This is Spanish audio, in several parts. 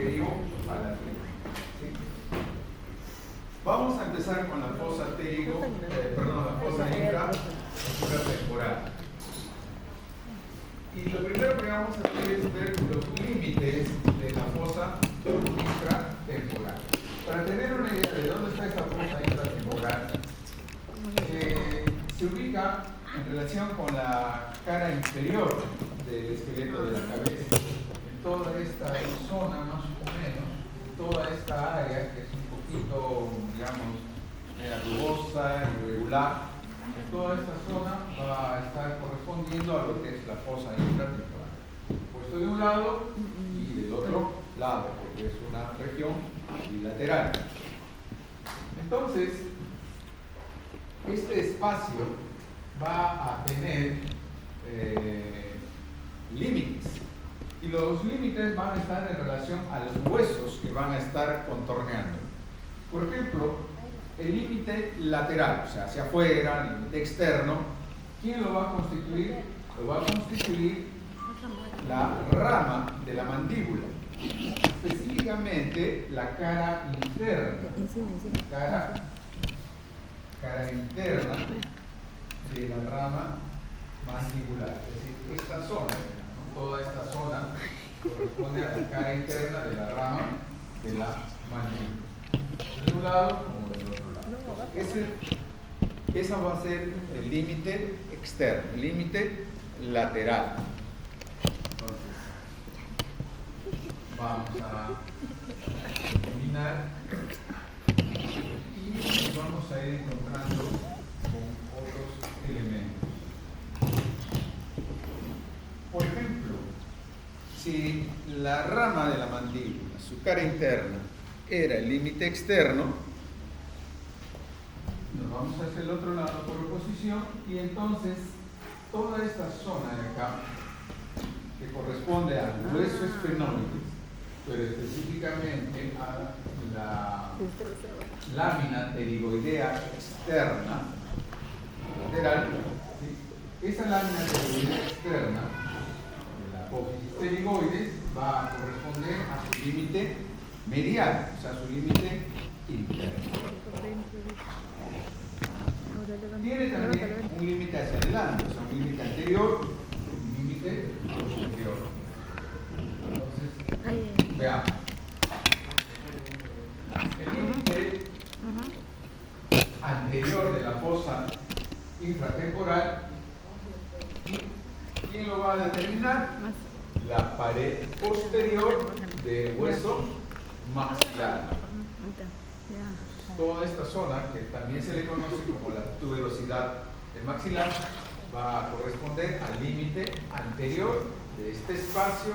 arterio palatina. ¿Sí? Vamos a empezar con la fosa la fosa infratemporal. Y lo primero que vamos a hacer es ver los límites de la fosa infratemporal. Para tener una idea de dónde está esta fosa infratemporal, se ubica en relación con la cara inferior del esqueleto de la cabeza. En toda esta zona, más o menos, toda esta área que es un poquito, digamos, rugosa, irregular, en toda esta zona va a estar correspondiendo a lo que es la fosa infratemporal. Puesto de un lado y del otro lado, porque es una región bilateral. Entonces, este espacio va a tener límites. Y los límites van a estar en relación a los huesos que van a estar contorneando. Por ejemplo, el límite lateral, o sea, hacia afuera, el límite externo, ¿quién lo va a constituir? Lo va a constituir la rama de la mandíbula, específicamente la cara interna, cara interna de la rama mandibular, es decir, esta zona, ¿no? Toda esta zona corresponde a la cara interna de la rama de la mandíbula, de un lado como del otro lado. Ese va a ser el límite externo, el límite lateral. Entonces, vamos a eliminar y vamos a ir encontrando con otros elementos. Por ejemplo, si la rama de la mandíbula, su cara interna, era el límite externo, nos vamos hacia el otro lado por oposición y entonces toda esta zona de acá, que corresponde al hueso esfenoide, pero específicamente a la lámina pterigoidea externa, lateral, ¿sí? Esa lámina pterigoidea externa, de la apófisis pterigoides, va a corresponder a su límite medial, o sea, su límite interno. Tiene también un límite hacia adelante, o sea, un límite anterior y un límite posterior. Entonces, veamos. El límite anterior de la fosa infratemporal, ¿quién lo va a determinar? La pared posterior del hueso maxilar. Toda esta zona, que también se le conoce como la tuberosidad del maxilar, va a corresponder al límite anterior de este espacio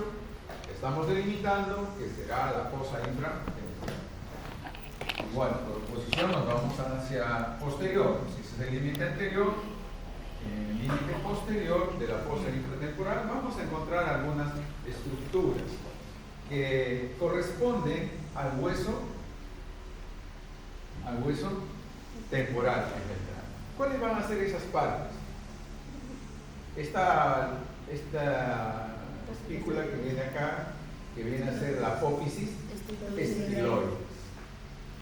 que estamos delimitando, que será la fosa infratemporal. Bueno, por oposición nos vamos hacia posterior. Si ese es el límite anterior, en el límite posterior de la fosa infratemporal vamos a encontrar algunas estructuras que corresponden al hueso temporal. ¿Cuáles van a ser esas partes? Esta espícula que viene acá, que viene a ser la apófisis estiloides,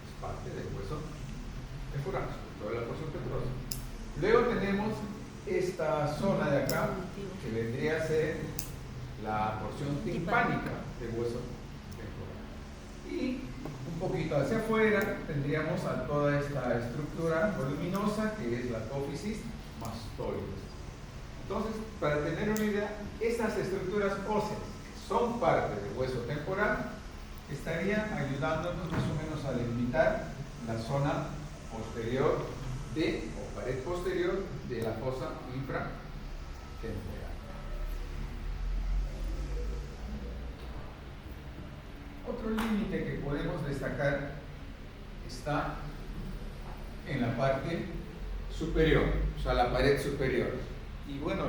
es parte del hueso temporal, toda la porción temporal. Luego tenemos esta zona de acá, que vendría a ser la porción timpánica del hueso temporal. Y un poquito hacia afuera tendríamos a toda esta estructura voluminosa que es la apófisis mastoides. Entonces, para tener una idea, estas estructuras óseas que son parte del hueso temporal estarían ayudándonos más o menos a delimitar la zona posterior o pared posterior de la fosa infratemporal. Otro límite que podemos destacar está en la parte superior, o sea, la pared superior. Y bueno,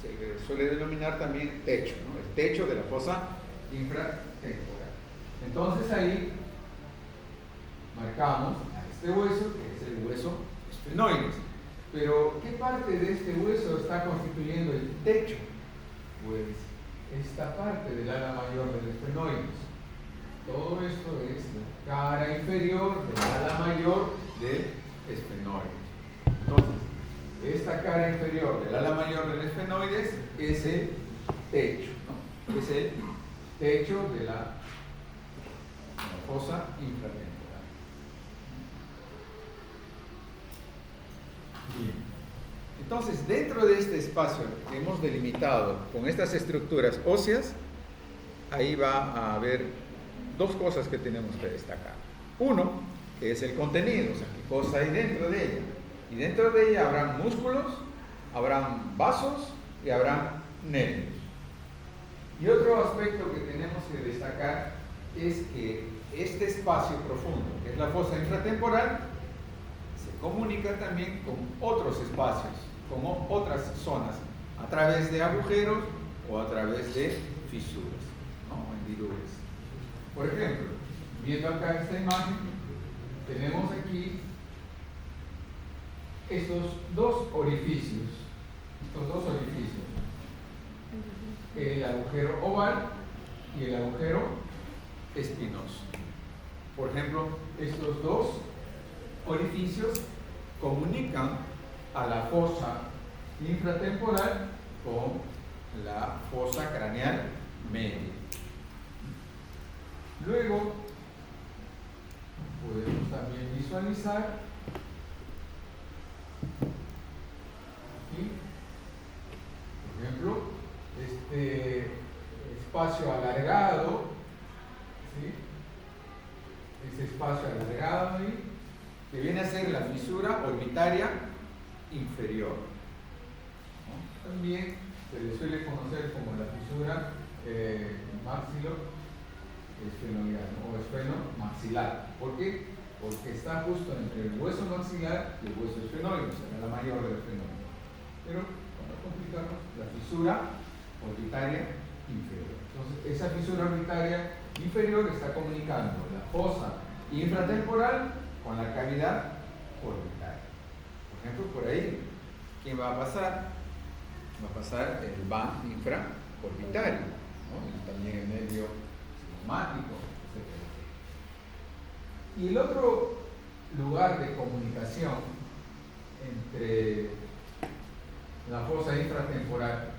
se suele denominar también techo, ¿no? El techo de la fosa infratemporal. Entonces ahí marcamos a este hueso, que es el hueso esfenoides. Pero, ¿qué parte de este hueso está constituyendo el techo? Pues esta parte del ala mayor del esfenoides. Todo esto es la cara inferior del ala mayor del esfenoide. Entonces, esta cara inferior del ala mayor del esfenoides es el techo, ¿no? Es el techo de la fosa infratemporal. Bien. Entonces, dentro de este espacio que hemos delimitado con estas estructuras óseas, ahí va a haber dos cosas que tenemos que destacar. Uno, que es el contenido, o sea, qué cosa hay dentro de ella. Y dentro de ella habrán músculos, habrán vasos y habrán nervios. Y otro aspecto que tenemos que destacar es que este espacio profundo, que es la fosa infratemporal, se comunica también con otros espacios, con otras zonas, a través de agujeros o a través de fisuras, ¿no? Hendiduras. Por ejemplo, viendo acá esta imagen, tenemos aquí estos dos orificios, el agujero oval y el agujero espinoso. Por ejemplo, estos dos orificios comunican a la fosa infratemporal con la fosa craneal media. Luego podemos también visualizar aquí, por ejemplo, este espacio alargado, ¿sí? Ese espacio alargado ahí, que viene a ser la fisura orbitaria inferior, ¿no? También se le suele conocer como la fisura maxilo esfenoidal, ¿no? O esfenomaxilar. ¿Por qué? Porque está justo entre el hueso maxilar y el hueso esfenoide, o sea, la mayor del esfenoide. Pero, para complicarnos, la fisura orbitaria inferior. Entonces, esa fisura orbitaria inferior está comunicando la fosa infratemporal con la cavidad orbitaria. Por ejemplo, por ahí, ¿quién va a pasar? Va a pasar el van infraorbitario, ¿no? Y también el nervio cigomático, etc. Y el otro lugar de comunicación entre la fosa infratemporal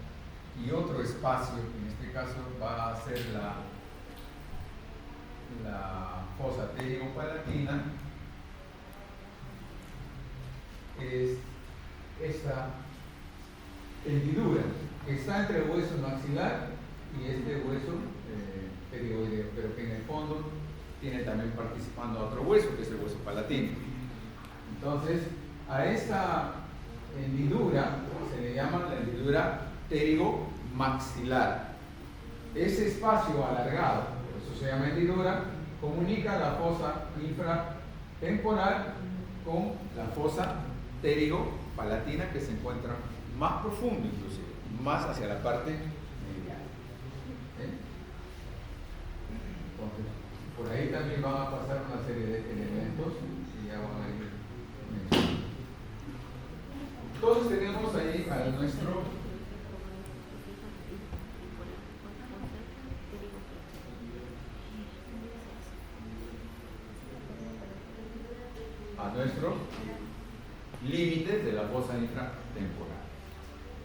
y otro espacio, que en este caso va a ser la fosa pterigo-palatina, es esta hendidura que está entre el hueso maxilar y este hueso pterigoideo, pero que en el fondo tiene también participando otro hueso, que es el hueso palatino. Entonces, a esta hendidura se le llama la hendidura pterigomaxilar. Ese espacio alargado, por eso se llama hendidura, comunica la fosa infratemporal con la fosa pterigopalatina, que se encuentra más profundo, inclusive, más hacia la parte medial. Entonces, por ahí también van a pasar una serie de elementos que ya van a ir mencionando. Entonces tenemos ahí a nuestros límites de la fosa infratemporal.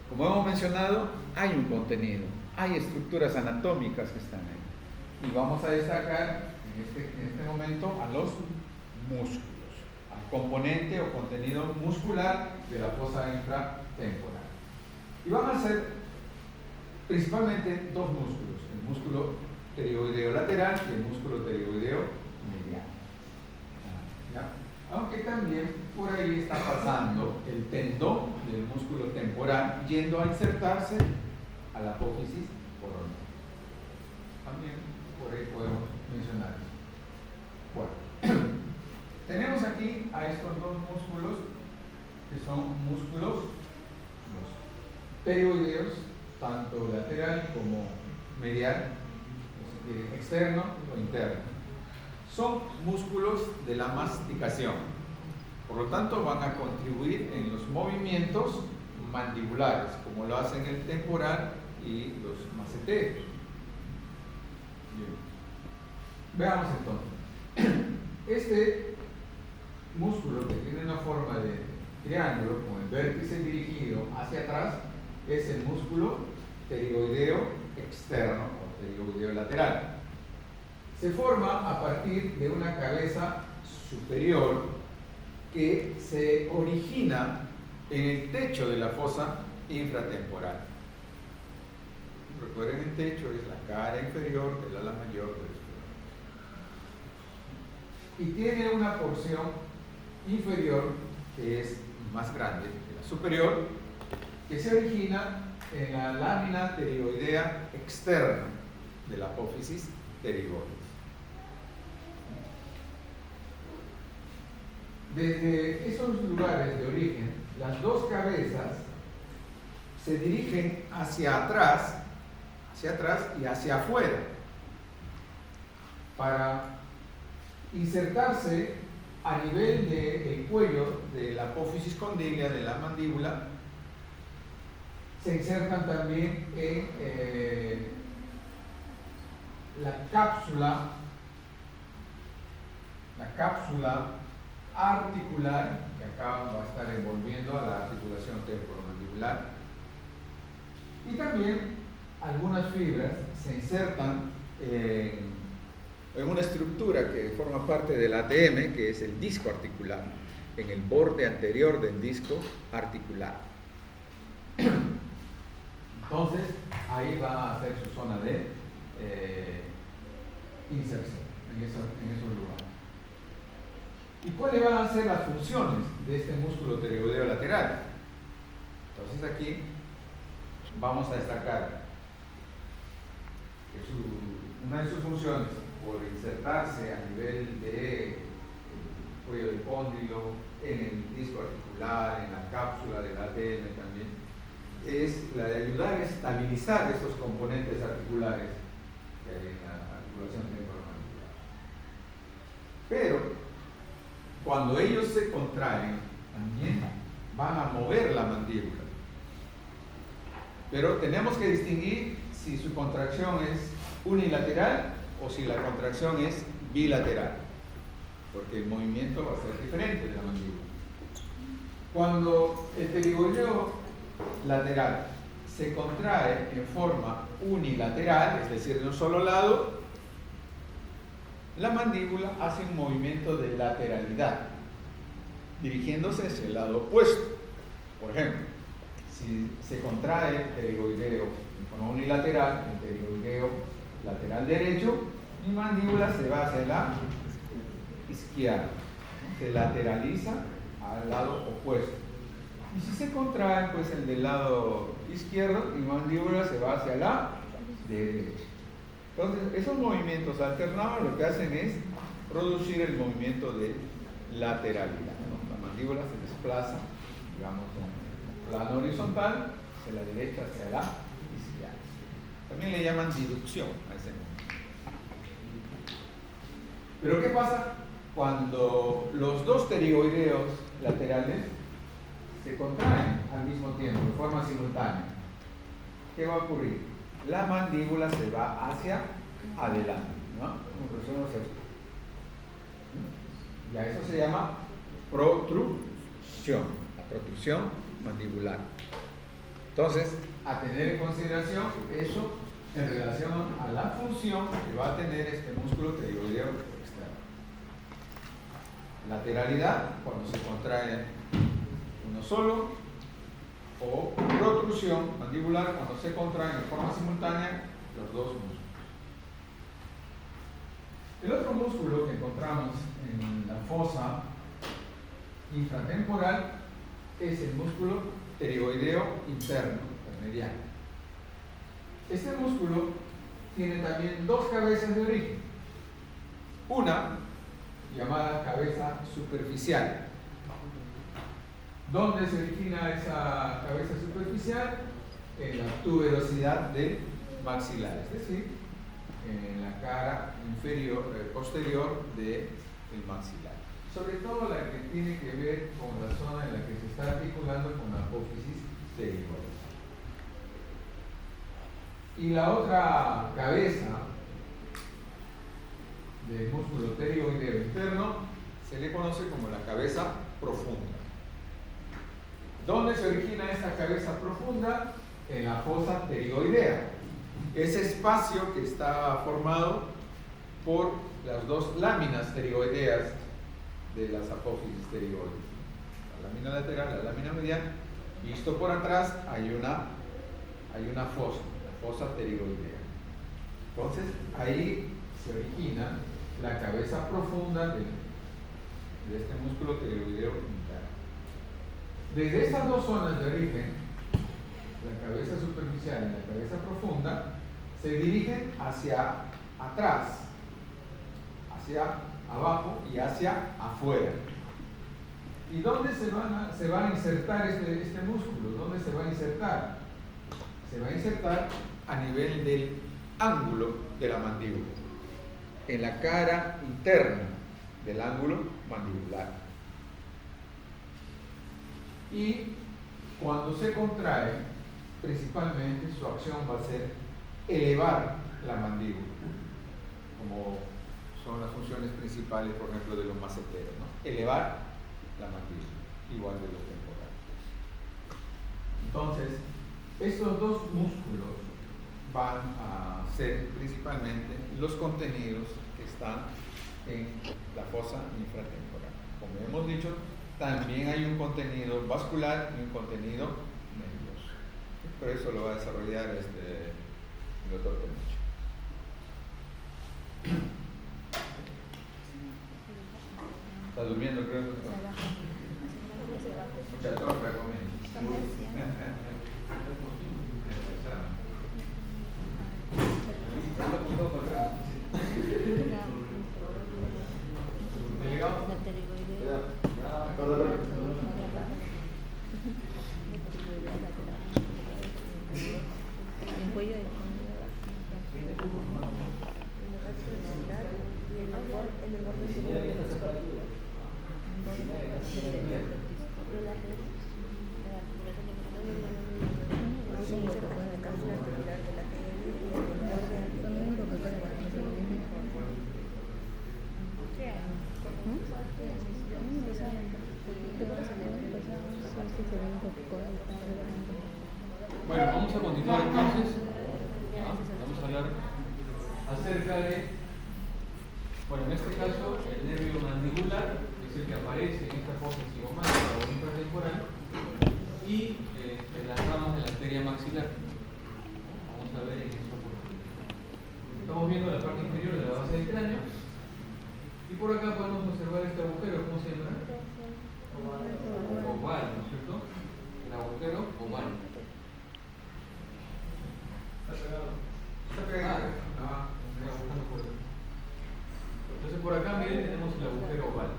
Como hemos mencionado, hay un contenido, hay estructuras anatómicas que están ahí. Y vamos a destacar en este momento a los músculos, al componente o contenido muscular de la fosa infratemporal. Y van a ser principalmente dos músculos, el músculo pterigoideo lateral y el músculo pterigoideo medial. ¿Ya? Aunque también por ahí está pasando el tendón del músculo temporal yendo a insertarse a la apófisis coronal. También por ahí podemos mencionar eso. Bueno, tenemos aquí a estos dos músculos que son músculos pterigoideos, tanto lateral como medial, externo o interno. Son músculos de la masticación, por lo tanto van a contribuir en los movimientos mandibulares, como lo hacen el temporal y los maceteros. Veamos entonces. Este músculo que tiene una forma de triángulo con el vértice dirigido hacia atrás es el músculo pterigoideo externo o pterigoideo lateral. Se forma a partir de una cabeza superior que se origina en el techo de la fosa infratemporal. Recuerden, el techo es la cara inferior del ala mayor del estómago. Y tiene una porción inferior que es más grande que la superior, que se origina en la lámina pterigoidea externa de la apófisis pterigoides. Desde esos lugares de origen, las dos cabezas se dirigen hacia atrás y hacia afuera para insertarse a nivel del cuello de la apófisis condylea de la mandíbula. Se insertan también en la cápsula articular, que acá va a estar envolviendo a la articulación temporomandibular, y también algunas fibras se insertan en una estructura que forma parte del ATM, que es el disco articular, en el borde anterior del disco articular. Entonces, ahí va a ser su zona de inserción, en esos lugares. ¿Y cuáles van a ser las funciones de este músculo pterigoideo lateral? Entonces aquí vamos a destacar que una de sus funciones, por insertarse a nivel del cuello del cóndilo, en el disco articular, en la cápsula del ATM también, es la de ayudar a estabilizar estos componentes articulares que hay en la articulación temporomandibular. Pero cuando ellos se contraen, también van a mover la mandíbula. Pero tenemos que distinguir si su contracción es unilateral o si la contracción es bilateral, porque el movimiento va a ser diferente de la mandíbula. Cuando el pterigoideo lateral se contrae en forma unilateral, es decir, de un solo lado, la mandíbula hace un movimiento de lateralidad, dirigiéndose hacia el lado opuesto. Por ejemplo, si se contrae el pterigoideo en forma unilateral, el pterigoideo lateral derecho, mi mandíbula se va hacia la izquierda, ¿no? Se lateraliza al lado opuesto. Y si se contrae, pues el del lado izquierdo, mi mandíbula se va hacia la derecha. Entonces, esos movimientos alternados lo que hacen es producir el movimiento de lateralidad, ¿no? La mandíbula se desplaza, digamos, en plano horizontal, hacia la derecha, hacia la izquierda. También le llaman diducción a ese movimiento. Pero ¿qué pasa cuando los dos pterigoideos laterales se contraen al mismo tiempo, de forma simultánea? ¿Qué va a ocurrir? La mandíbula se va hacia adelante, ¿no? Y a eso se llama protrusión, la protrusión mandibular. Entonces, a tener en consideración eso en relación a la función que va a tener este músculo pterigoideo externo. Lateralidad, cuando se contrae uno solo, o protrusión mandibular, cuando se contraen en forma simultánea los dos músculos. El otro músculo que encontramos en la fosa infratemporal es el músculo pterigoideo interno, intermediario. Este músculo tiene también dos cabezas de origen. Una llamada cabeza superficial. ¿Dónde se origina esa cabeza superficial? En la tuberosidad del maxilar, es decir, en la cara inferior, posterior del maxilar. Sobre todo la que tiene que ver con la zona en la que se está articulando con la apófisis pterigoides. Y la otra cabeza del músculo pterioideo interno se le conoce como la cabeza profunda. ¿Dónde se origina esta cabeza profunda? En la fosa pterioidea. Ese espacio que está formado por las dos láminas pterioideas de las apófisis pterioides. La lámina lateral, la lámina medial. Visto por atrás hay una fosa, la fosa pterioidea. Entonces ahí se origina la cabeza profunda de este músculo pterioideo interno. Desde estas dos zonas de origen, la cabeza superficial y la cabeza profunda, se dirigen hacia atrás, hacia abajo y hacia afuera. ¿Y dónde se va a insertar este músculo? ¿Dónde se va a insertar? Se va a insertar a nivel del ángulo de la mandíbula, en la cara interna del ángulo mandibular. Y cuando se contrae, principalmente su acción va a ser elevar la mandíbula, como son las funciones principales, por ejemplo, de los maceteros, ¿no? Elevar la mandíbula, igual de los temporales. Entonces, estos dos músculos van a ser principalmente los contenidos que están en la fosa infratemporal. Como hemos dicho, también hay un contenido vascular y un contenido nervioso. Pero eso lo va a desarrollar el doctor Peniche. ¿Está durmiendo, creo? Mucha torre comiendo. Bueno, vamos a continuar entonces. Vamos a hablar acerca de, bueno, en este caso, el nervio mandibular, es el que aparece en esta fosa cigomática o infratemporal, y las ramas de la arteria maxilar. Vamos a ver en eso. Estamos viendo la parte inferior de la base del cráneo, y por acá podemos observar este agujero. ¿Cómo se llama? Oval, ¿no es cierto? El agujero oval. Está pegado. Entonces por acá, miren, tenemos el agujero oval.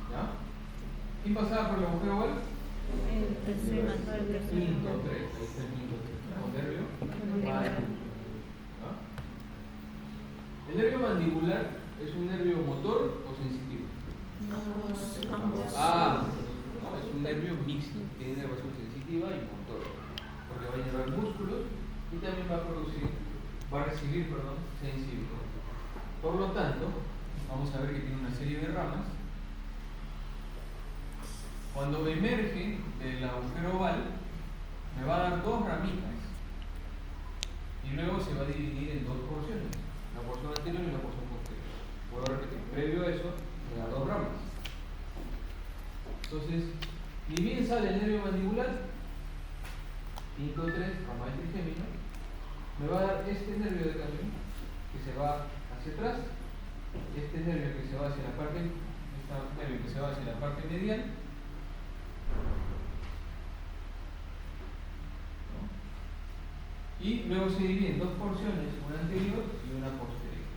¿Ya? ¿Quién pasaba por el agujero oval? El tercero. Quinto 3. Ahí está el quinto 3. ¿Con nervio? ¿El nervio mandibular es un nervio motor o sensitivo? Ambos. No, es un nervio mixto. Tiene inervación sensitiva y motor. Porque va a inervar músculos y también va a recibir sensibilidad. Por lo tanto, vamos a ver que tiene una serie de ramas. Cuando emerge del agujero oval, me va a dar dos ramitas y luego se va a dividir en dos porciones, la porción anterior y la porción posterior. Puedo repetir, previo a eso me da dos ramas. Entonces, ni bien sale el nervio mandibular, 5, 3, rama de trigémino, me va a dar este nervio de acá, que se va hacia atrás, este nervio que se va hacia la parte, nervio que se va hacia la parte medial, ¿no? Y luego se divide en dos porciones, una anterior y una posterior,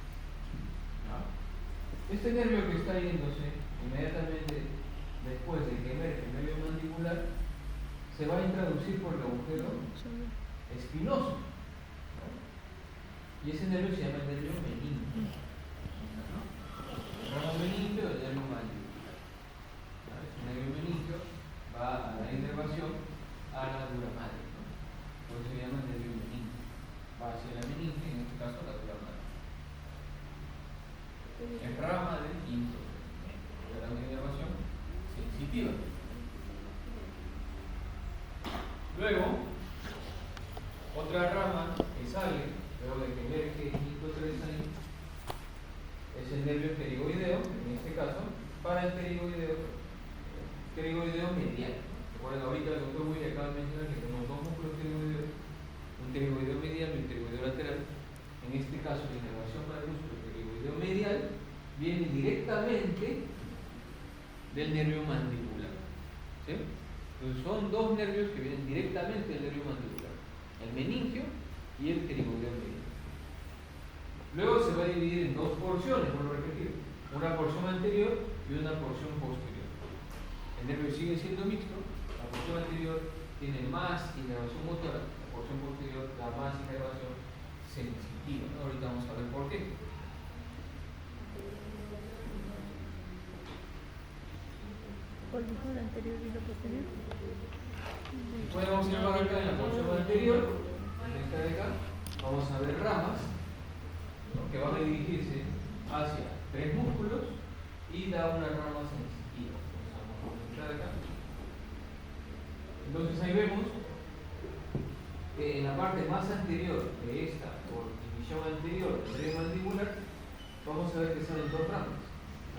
¿no? Este nervio que está yéndose inmediatamente después de que emerge el nervio mandibular se va a introducir por el agujero espinoso, ¿no? Y ese nervio se llama el nervio meningio, ¿no? El ramo meningio del nervio mandibular, ¿no? El nervio meningio va a la inervación a la dura madre, ¿no? Por eso se llama el nervio meningio, va hacia la meninge, en este caso la dura madre. Es rama del quinto. Era una inervación sensitiva. Luego, otra rama que sale, luego de que emerge el quinto 3 ahí, es el nervio pterigoideo, en este caso, para el pterigoideo medial. Recuerden, ahorita el doctor Willy acaba de mencionar que tenemos dos músculos pterigoideos, un pterigoideo medial y un pterigoideo lateral. En este caso, la inervación para el músculo pterigoideo medial viene directamente del nervio mandibular. ¿Sí? Entonces son dos nervios que vienen directamente del nervio mandibular, el meningio y el pterigoideo medial. Luego se va a dividir en dos porciones, vuelvo a repetir, una porción anterior y una porción posterior. El nervio sigue siendo mixto, la porción anterior tiene más inervación motora, la porción posterior da más inervación sensitiva. Ahorita vamos a ver por qué. ¿Cuál dijo el anterior y lo posterior? Podemos observar acá en la porción anterior, en esta de acá, vamos a ver ramas, ¿no?, que van a dirigirse hacia tres músculos y da una rama sensitiva. Vamos a esta de acá. Entonces ahí vemos que en la parte más anterior de esta, por división anterior del nervio mandibular, vamos a ver que salen dos ramas.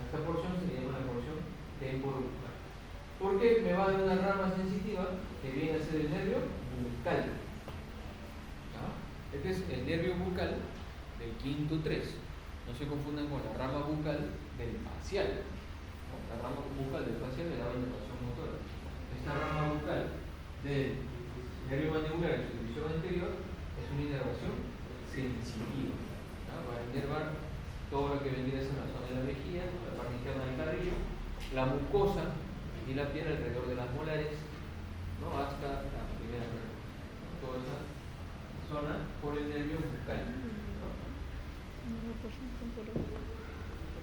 Esta porción se llama la porción temporobucal. ¿Por qué? Me va a dar una rama sensitiva que viene a ser el nervio bucal. ¿Ah? Este es el nervio bucal del quinto 3. No se confundan con la rama bucal del facial. ¿No? La rama bucal del facial le da inervación motora. Esta rama bucal del nervio mandibular en su división anterior es una inervación sensitiva. ¿No? Va a inervar todo lo que vendría a ser la zona de la mejilla, la parte interna del carrillo, la mucosa y la piel alrededor de las molares, ¿no?, hasta la primera rama. Toda esa zona por el nervio bucal, ¿no?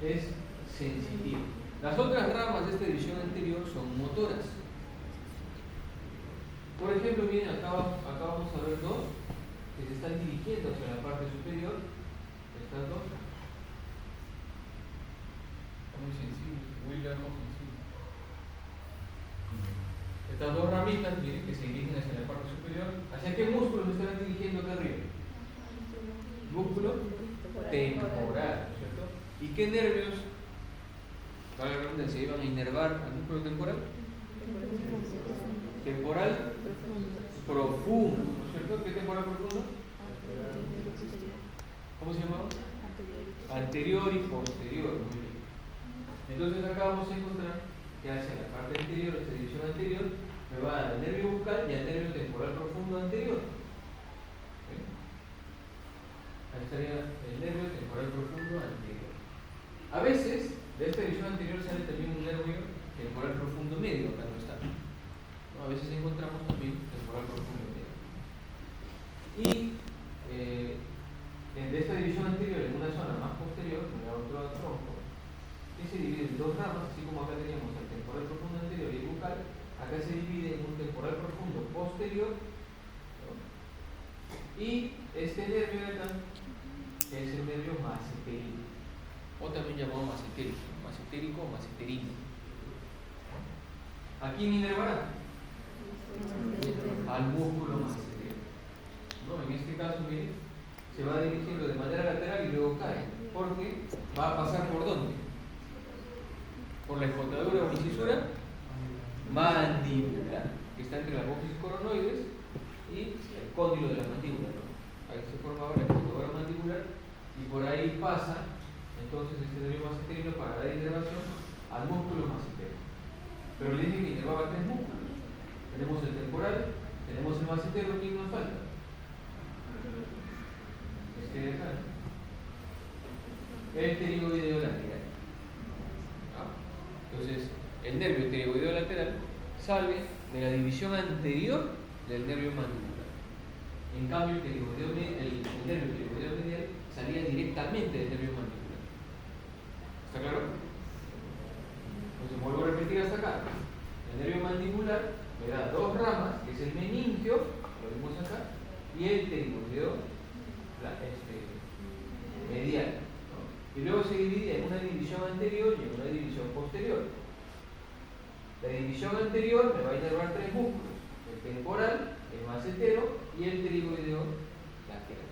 Es sensitivo. Las otras ramas de esta división anterior son motoras. Por ejemplo, miren, acá vamos a ver dos que se están dirigiendo hacia la parte superior. Estas dos. Muy sensibles, muy lejos sensibles. Estas dos ramitas, miren, que se dirigen hacia la parte superior. ¿Hacia qué músculo se están dirigiendo acá arriba? Músculo temporal, ¿cierto? ¿Y qué nervios, para la redundancia, iban a inervar al músculo temporal? Temporal profundo, ¿no es cierto? ¿Qué temporal profundo? ¿Cómo se llamaba? Anterior y posterior. Muy bien. Entonces acá vamos a encontrar que hacia la parte anterior, esta división anterior, me va al nervio bucal y al nervio temporal profundo anterior. ¿Sí? Ahí estaría el nervio temporal profundo anterior. A veces, de esta división anterior sale también un nervio temporal profundo medio, acá no está. ¿No? A veces encontramos también temporal profundo medio. Y de esta división anterior, en una zona más posterior, me da otro tronco, que se divide en dos ramas, así como acá teníamos el temporal profundo anterior y el bucal. Acá se divide en un temporal profundo posterior, ¿no?, y este nervio de acá, que es el nervio massetérico, o también llamado massetérico o masseterino. ¿A quién inervará? Al músculo massetérico, ¿no? En este caso, miren, se va dirigiendo de manera lateral y luego cae, porque va a pasar ¿por dónde? Por la escotadura o incisura mandibular, que está entre las apófisis coronoides y el cóndilo de la mandíbula, ¿no? Ahí se formaba la escotadura mandibular y por ahí pasa entonces este nervio masseterino para dar inervación al músculo massetero. Pero le dije que inervaba tres músculos. Tenemos el temporal, tenemos el massetero, ¿quién nos falta? Este de acá, el pterigoideo lateral. Entonces, el nervio pterigoideo lateral sale de la división anterior del nervio mandibular. En cambio, el nervio pterigoideo medial salía directamente del nervio mandibular. ¿Está claro? Entonces, vuelvo a repetir hasta acá. El nervio mandibular me da dos ramas, que es el meningio, lo vimos acá, y el pterigoideo medial, ¿no? Y luego se divide en una división anterior y en una división posterior. La división anterior me va a inervar tres músculos: el temporal, el macetero y el pterigoideo lateral.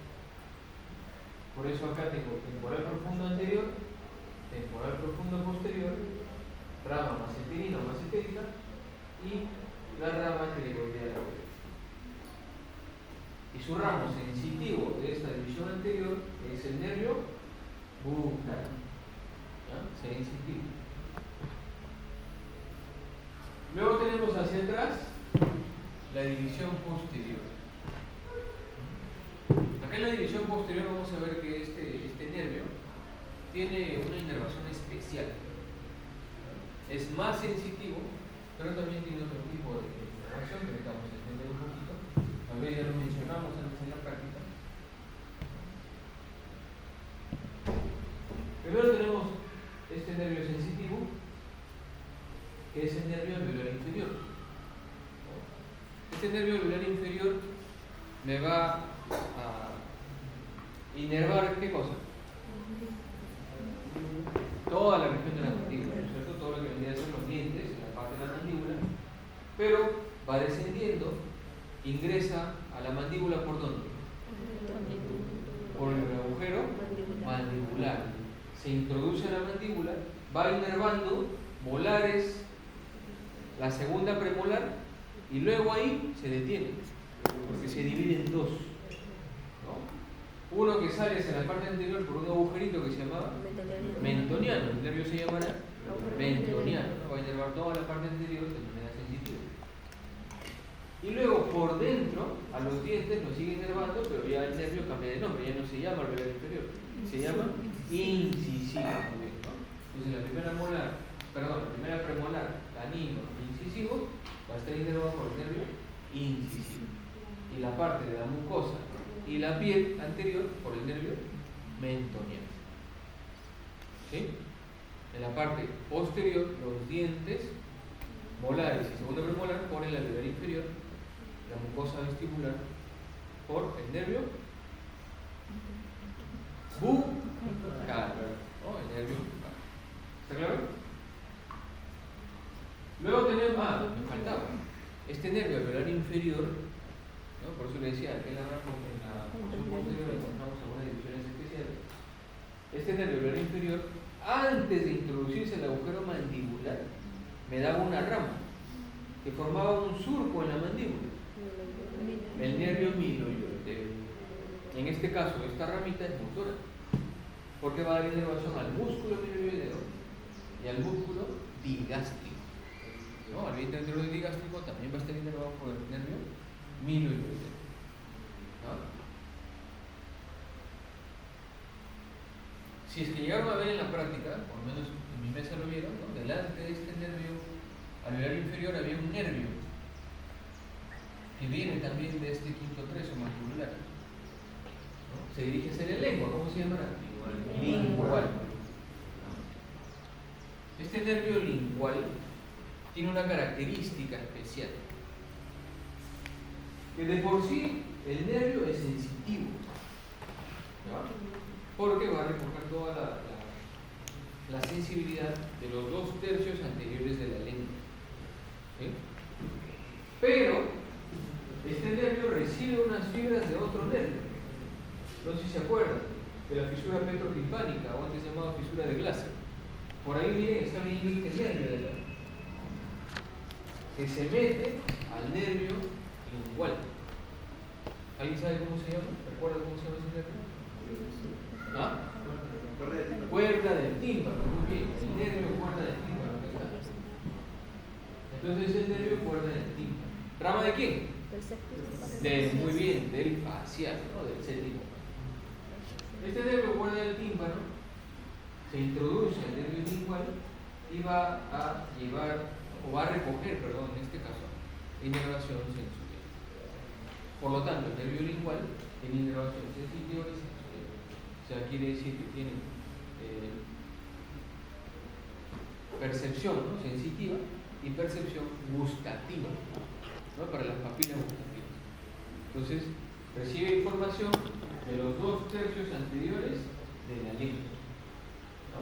Por eso acá tengo temporal profundo anterior, temporal profundo posterior, rama maceterina o macetérica y la rama pterigoidea lateral. Y su ramo sensitivo de esta división anterior es el nervio bucal. Sensitivo. Luego tenemos hacia atrás la división posterior. Acá en la división posterior vamos a ver que este nervio tiene una inervación especial. Es más sensitivo, pero también tiene otro tipo de inervación que ahorita vamos a entender un poquito. Tal vez ya lo mencionamos antes en la práctica. Primero tenemos este nervio sensitivo, que es el nervio alveolar inferior. Este nervio alveolar inferior me va a inervar, ¿qué cosa? Toda la región de la mandíbula, ¿no es cierto? Todo lo que vendría a ser los dientes, la parte de la mandíbula, pero va descendiendo, ingresa a la mandíbula ¿por dónde? Por el agujero mandibular. Se introduce a la mandíbula, va inervando molares, la segunda premolar, y luego ahí se detiene, porque se divide en dos, ¿no? Uno que sale hacia la parte anterior por un agujerito que se llama mentoniano, el nervio se llamará mentoniano, ¿no? Va a inervar toda la parte anterior de manera sensitiva. Y luego por dentro, a los dientes lo sigue inervando, pero ya el nervio cambia de nombre, ya no se llama alveolar inferior, se llama incisivo, ¿no? Entonces la primera premolar, canino, incisivo, va a estar inervado por el nervio incisivo. Y la parte de la mucosa y la piel anterior por el nervio mentoniano. ¿Sí? En la parte posterior, los dientes molares y segunda premolar por el alveolar inferior, la mucosa vestibular por el nervio bucal, ¿no? El nervio bucal. ¿Está claro? Luego tenemos, me faltaba, este nervio alveolar inferior, ¿no? Por eso le decía, que en la porción posterior encontramos algunas divisiones especiales. Este nervio alveolar inferior, antes de introducirse el agujero mandibular, me daba una rama que formaba un surco en la mandíbula, el nervio miloioteo. En este caso, esta ramita es motora, porque va a dar inervación al músculo miloideo y al músculo digástrico. ¿No? Al vientre anterior digástrico también va a estar inervado por el nervio miloioteo. ¿No? Si es que llegaron a ver en la práctica, por lo menos en mi mesa lo vieron, ¿no? Delante de este nervio alveolar inferior había un nervio que viene también de este quinto treso mandibular, ¿no? Se dirige hacia la lengua, ¿cómo se llama? Lingual. Este nervio lingual tiene una característica especial, que de por sí el nervio es sensitivo, ¿no? Porque va a recoger toda la sensibilidad de los 2/3 anteriores de la lengua, ¿sí? Pero este nervio recibe unas fibras de otro nervio. No sé si se acuerdan de la fisura petrotimpánica, o antes llamada fisura de Glaser. Por ahí bien está viniendo este nervio de la, que se mete al nervio lingual. ¿Alguien sabe cómo se llama? ¿Recuerda cómo se llama ese nervio? ¿Ah? Cuerda del tímpano, muy bien. El nervio cuerda del tímpano. Entonces el nervio cuerda del tímpano. ¿Rama de quién? Muy bien, del facial, ¿no? Del céntrico. Este nervio cuerda del tímpano se introduce al nervio lingual y va a llevar, o va a recoger, perdón, en este caso, inervación sensorial. Por lo tanto, el nervio lingual tiene inervación sensitiva y sensorial. O sea, quiere decir que tiene percepción, ¿no? Sensitiva y percepción gustativa, ¿no? Para las papilas gustativas. Entonces, recibe información de los 2/3 anteriores de la lengua, ¿no?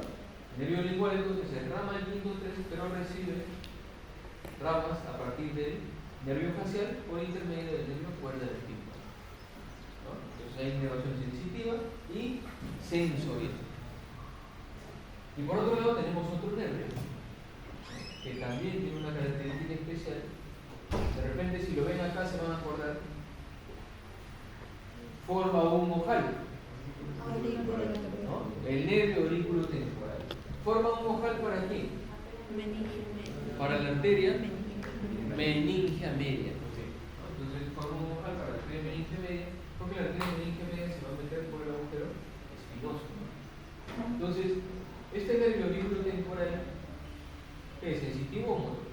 nervio lingual entonces es rama del quinto 3, pero recibe ramas a partir del nervio facial por intermedio del nervio cuerda del tímpano, ¿no? Entonces hay inervación sensitiva y sensorial. Y por otro lado tenemos otro nervio que también tiene una característica especial. De repente, si lo ven acá, se van a acordar. Forma un ojal, ¿no? El nervio aurículo temporal. Forma un ojal ¿para qué? Para la arteria meningia media. Entonces forma un ojal para la arteria meningia media, porque la arteria meningia media se va a meter por el agujero espinoso, ¿no? Entonces, este nervio aurículo temporal ¿es sensitivo o motor?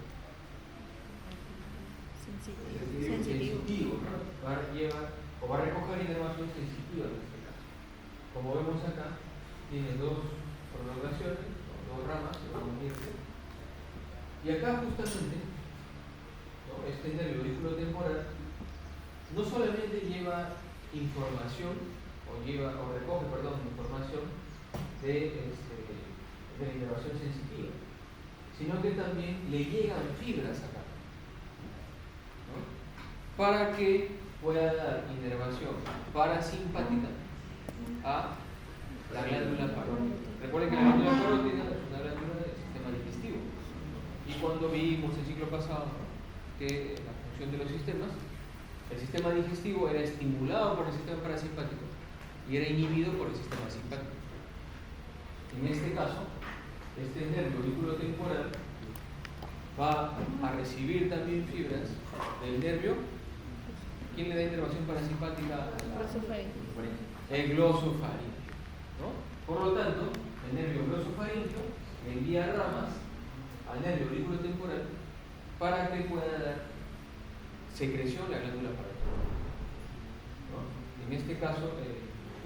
Sensitivo, ¿no? Va a recoger inervación sensitiva en este caso. Como vemos acá, tiene dos prolongaciones, dos ramas que van a unirse. Y acá justamente, ¿no? Este nervio aurículo temporal no solamente lleva información, o recoge información de la inervación sensitiva, sino que también le llegan fibras acá, ¿no? Para que pueda dar inervación parasimpática a la glándula parótida. Recuerden que la glándula parótida es una glándula del sistema digestivo. Y cuando vimos el ciclo pasado, ¿no?, que la función de los sistemas, el sistema digestivo era estimulado por el sistema parasimpático y era inhibido por el sistema simpático. En este caso, este nervio aurículo temporal va a recibir también fibras del nervio. ¿Quién le da inervación parasimpática? El glosofaríngeo, ¿no? Por lo tanto, el nervio glosofaríngeo envía ramas al nervio aurículo temporal para que pueda dar secreción a la glándula parótida, ¿no? En este caso,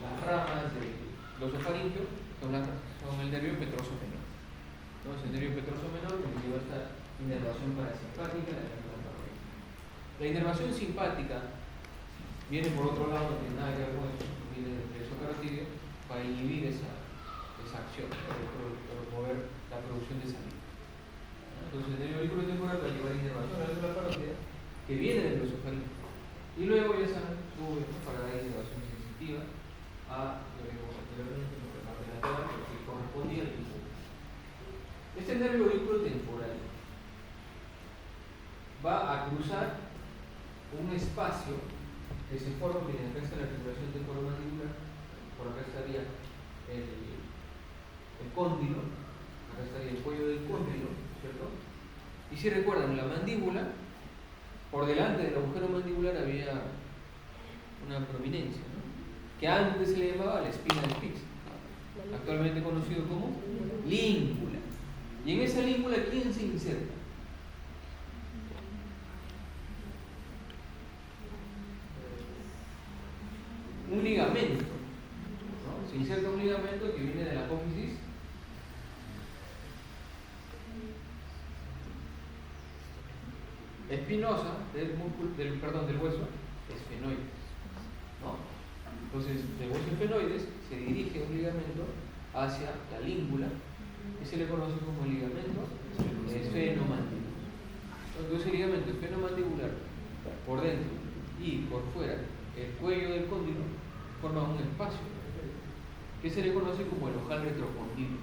las ramas del glosofaríngeo son el nervio petroso menor. Entonces, el nervio petroso menor que lleva esta inervación parasimpática a la glándula parótida. La inervación simpática viene por otro lado, no tiene nada que ver con eso, viene del plexo carotídeo para inhibir esa acción, para promover la producción de saliva. Entonces, el nervio aurículo temporal va a llevar inervación a la glándula parótida que viene del glosofaríngeo. Y luego ya saben, sube para dar inervación sensitiva a lo que vemos anteriormente, la parte lateral, que correspondía al piso. Este nervio aurículo temporal va a cruzar un espacio que se forma, miren, acá está la articulación temporomandibular, por acá estaría el cóndilo, acá estaría el cuello del cóndilo, ¿cierto? Y si recuerdan, la mandíbula, por delante del agujero mandibular había una prominencia, ¿no?, que antes se le llamaba la espina de Spitz, actualmente conocido como língula. Y en esa língula, ¿quién se inserta? Un ligamento, ¿no? Se inserta un ligamento que viene de la apófisis espinosa del hueso esfenoides, ¿no? Entonces, del hueso esfenoides se dirige un ligamento hacia la língula y se le conoce como ligamento esfenomandibular. Entonces, el ligamento esfenomandibular por dentro y por fuera, el cuello del cóndilo, forma un espacio que se le conoce como el ojal retrocondilo,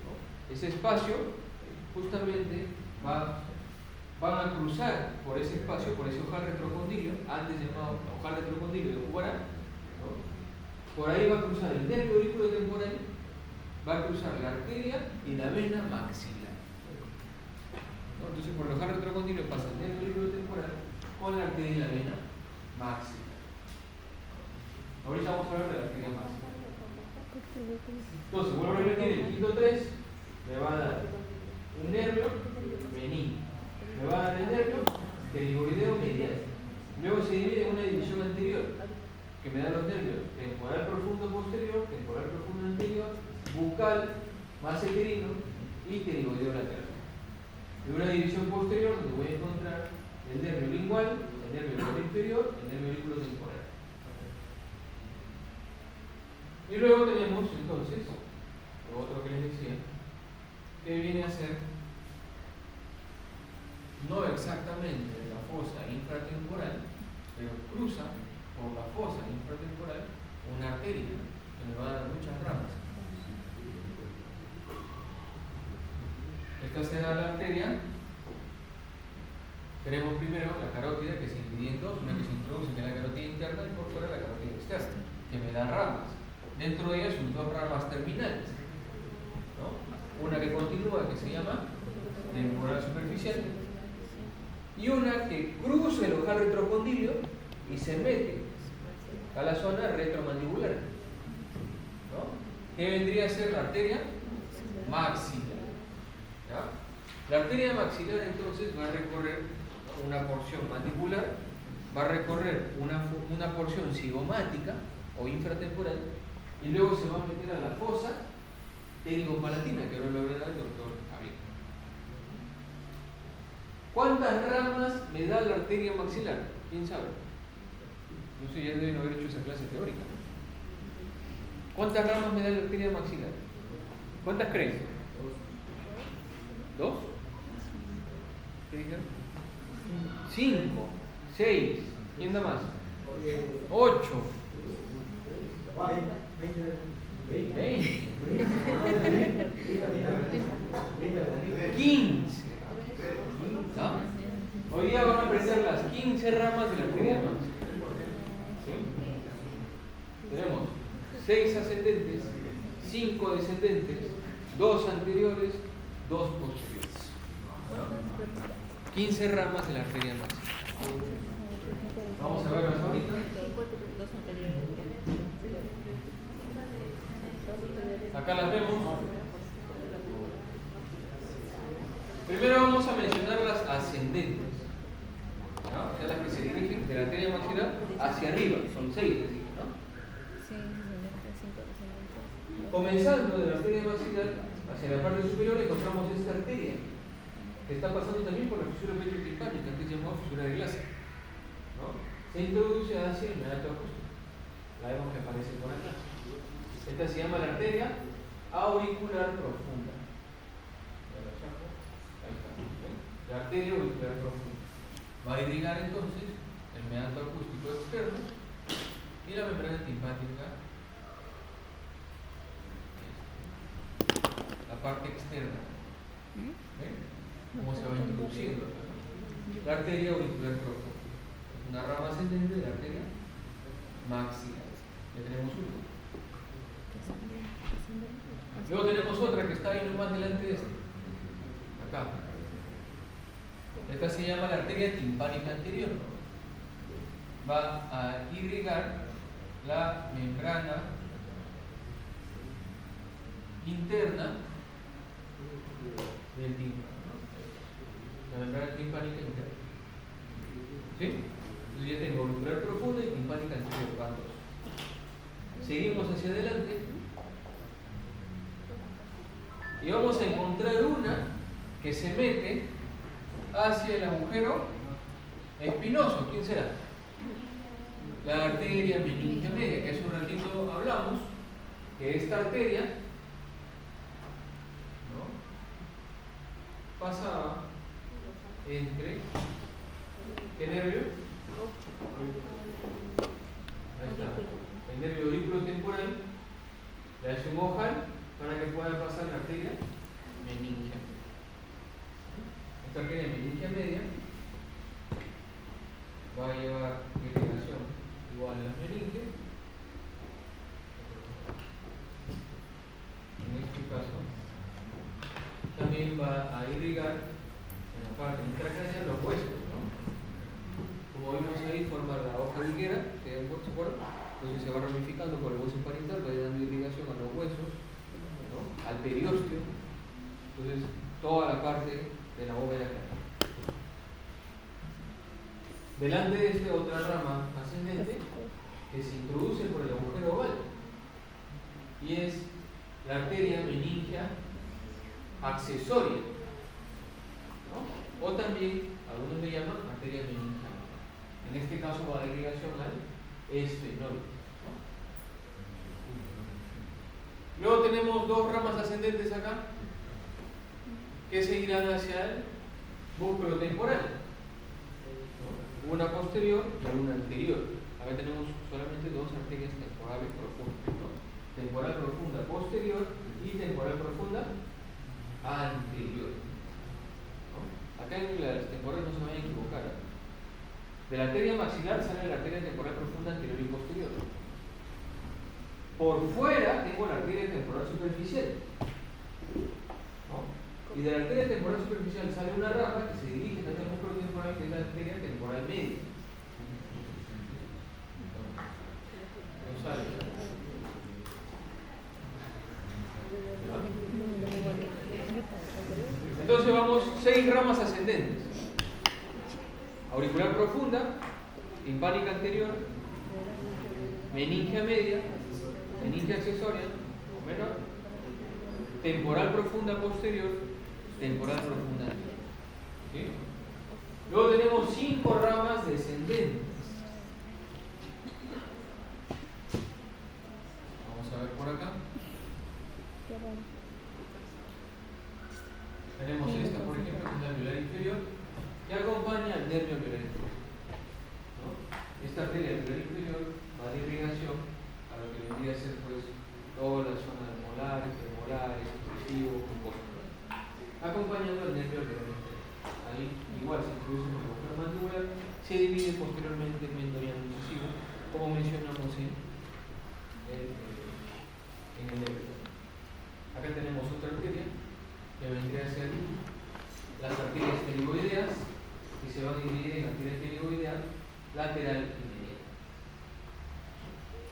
¿no? Ese espacio justamente van a cruzar por ese espacio, por ese ojal retrocondilo, antes llamado ojal retrocondilo de Huguará, ¿no? Por ahí va a cruzar el nervio aurículo temporal, va a cruzar la arteria y la vena maxilar, ¿no? Entonces, por el ojal retrocondilo pasa el nervio aurículo temporal con la arteria y la vena maxilar. Ahorita vamos a hablar de la arteria maxilar. Entonces, vuelvo a repetir, el quinto 3 me va a dar un nervio meningio, me va a dar el nervio pterigoideo medial. Luego se divide en una división anterior que me da los nervios temporal profundo posterior, temporal profundo anterior, bucal, maseterino y pterigoideo lateral. Y una división posterior donde voy a encontrar el nervio lingual, el nervio inferior, el nervio aurículo temporal. Y luego tenemos entonces lo otro que les ser no exactamente la fosa infratemporal, pero cruza por la fosa infratemporal una arteria que me va a dar muchas ramas. Esta será la arteria. Tenemos primero la carótida, que se divide en dos, una que se introduce en la carótida interna y por fuera la carótida externa, que me da ramas. Dentro de ellas sus dos ramas terminales, ¿no? Una que continúa, que se llama temporal superficial, y una que cruza el ojal retrocondilio y se mete a la zona retromandibular, ¿no? Que vendría a ser la arteria maxilar, ¿ya? La arteria maxilar entonces va a recorrer una porción mandibular, va a recorrer una porción cigomática o infratemporal y luego se va a meter a la fosa pterygo-palatina, que ahora lo hablará el doctor Javier. ¿Cuántas ramas me da la arteria maxilar? ¿Quién sabe? No sé, ya deben haber hecho esa clase teórica. ¿Cuántas ramas me da la arteria maxilar? ¿Cuántas creen? ¿Dos? ¿Qué dijeron? 5, 6. ¿Quién da más? 8. 20. 15. ¿No? Hoy día van a aprender las 15 ramas de la arteria maxilar. ¿Sí? Tenemos 6 ascendentes, 5 descendentes, 2 anteriores, 2 posteriores. 15 ramas de la arteria maxilar. Vamos a verlas ahorita. Acá las vemos. Primero vamos a mencionar las ascendentes, ¿no? O sea, las que se dirigen de la arteria maxilar hacia arriba. Son 6, decimos, ¿no? Comenzando de la arteria maxilar hacia la parte superior encontramos esta arteria, que está pasando también por la fisura petriotimpánica, que se llama fisura de Glaser, ¿no? Se introduce hacia el meato acústico. La vemos que aparece por acá. Esta se llama la arteria auricular profunda. Ahí está. La arteria auricular profunda va a irrigar entonces el meato acústico externo y la membrana timpánica, la parte externa. ¿Ven? ¿Cómo se va introduciendo? La arteria auricular profunda, una rama ascendente de la arteria maxilar. Ya tenemos uno. Luego tenemos otra que está ahí nomás delante de esta. Acá. Esta se llama la arteria timpánica anterior. Va a irrigar la membrana interna del tímpano. La membrana timpánica interna. ¿Sí? Entonces ya tengo auricular profunda y timpánica anterior. Van dos. Seguimos hacia adelante. Y vamos a encontrar una que se mete hacia el agujero espinoso. ¿Quién será? La arteria meningia media, que hace un ratito hablamos, que esta arteria, ¿no?, pasa entre ¿qué nervio? Ahí está. El nervio auriculotemporal le hace un ojal para que pueda pasar la arteria meningia. Esta arteria meningia media va a llevar irrigación igual a la meninge. En este caso también va a irrigar en la parte intracraneal los huesos, ¿no? Como vimos ahí, forma la hoja de higuera, que es un hueso fuerte, entonces se va ramificando por el hueso parietal, va dando irrigación a los huesos, ¿no?, al periósteo. Entonces toda la parte de la bóveda craneal. Delante de esta otra rama ascendente que se introduce por el agujero oval y es la arteria meningia accesoria, ¿no? O también algunos le llaman arteria meningia. En este caso va a irrigación al esfenoide, ¿no? Luego tenemos dos ramas ascendentes acá. que seguirán hacia el músculo temporal, ¿no? Una posterior y una anterior. Acá tenemos solamente dos arterias temporales profundas, ¿no? Temporal profunda posterior y temporal profunda anterior, ¿no? Acá en las temporales no se vayan a equivocar, ¿eh? De la arteria maxilar sale la arteria temporal profunda anterior y posterior. Por fuera tengo la arteria temporal superficial, ¿no? Y de la arteria temporal superficial sale una rama que se dirige hacia el músculo temporal, que es la arteria temporal media. No sale. Entonces vamos 6 ramas ascendentes: auricular profunda, timpánica anterior, meningia media, meningia accesoria o menor, temporal profunda posterior, temporal profunda anterior. ¿Sí? Luego tenemos 5 ramas descendentes. Vamos a ver por acá. Tenemos esta, por ejemplo, que es la alveolar inferior, que acompaña al nervio alveolar inferior, ¿no? Esta arteria alveolar inferior va de irrigación a lo que vendría a ser, pues, toda la zona molar, premolares, exclusivo, mucosa, acompañando al nervio alveolar inferior. Ahí, igual, se introduce por el agujero mandibular, se divide posteriormente en mendoniano incisivo, como mencionamos en el nervio. Acá tenemos otra arteria que vendría a ser las arterias pterigoideas, que se van a dividir en arteria pterigoidea lateral y medial.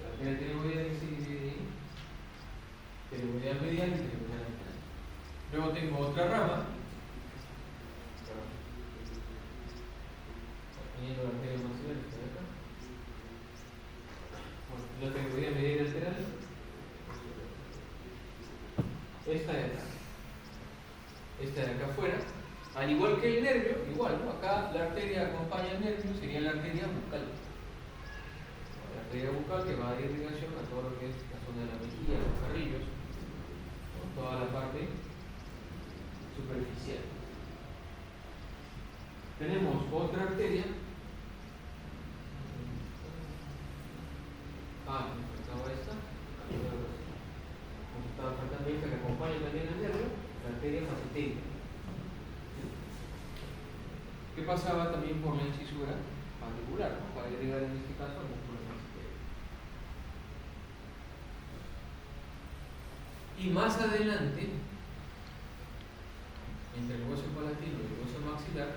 La arteria pterigoidea que se divide en pterigoidea medial y pterigoidea lateral. Luego tengo otra rama, teniendo la arteria maxilar, esta de acá. Bueno, la pterigoidea medial y lateral. Esta de acá. Esta de acá afuera, al igual que el nervio, igual, ¿no? Acá la arteria acompaña al nervio, sería la arteria bucal. La arteria bucal que va a dar irrigación a todo lo que es la zona de la mejilla, los carrillos, ¿no? Toda la parte superficial. Tenemos otra arteria. Me faltaba esta. Me estaba faltando esta que acompaña también al nervio, la arteria masitérica. ¿Qué pasaba también por la incisura mandibular, ¿no? Para llegar en este caso al músculo masitérico? Y más adelante, entre el hueso palatino y el hueso maxilar,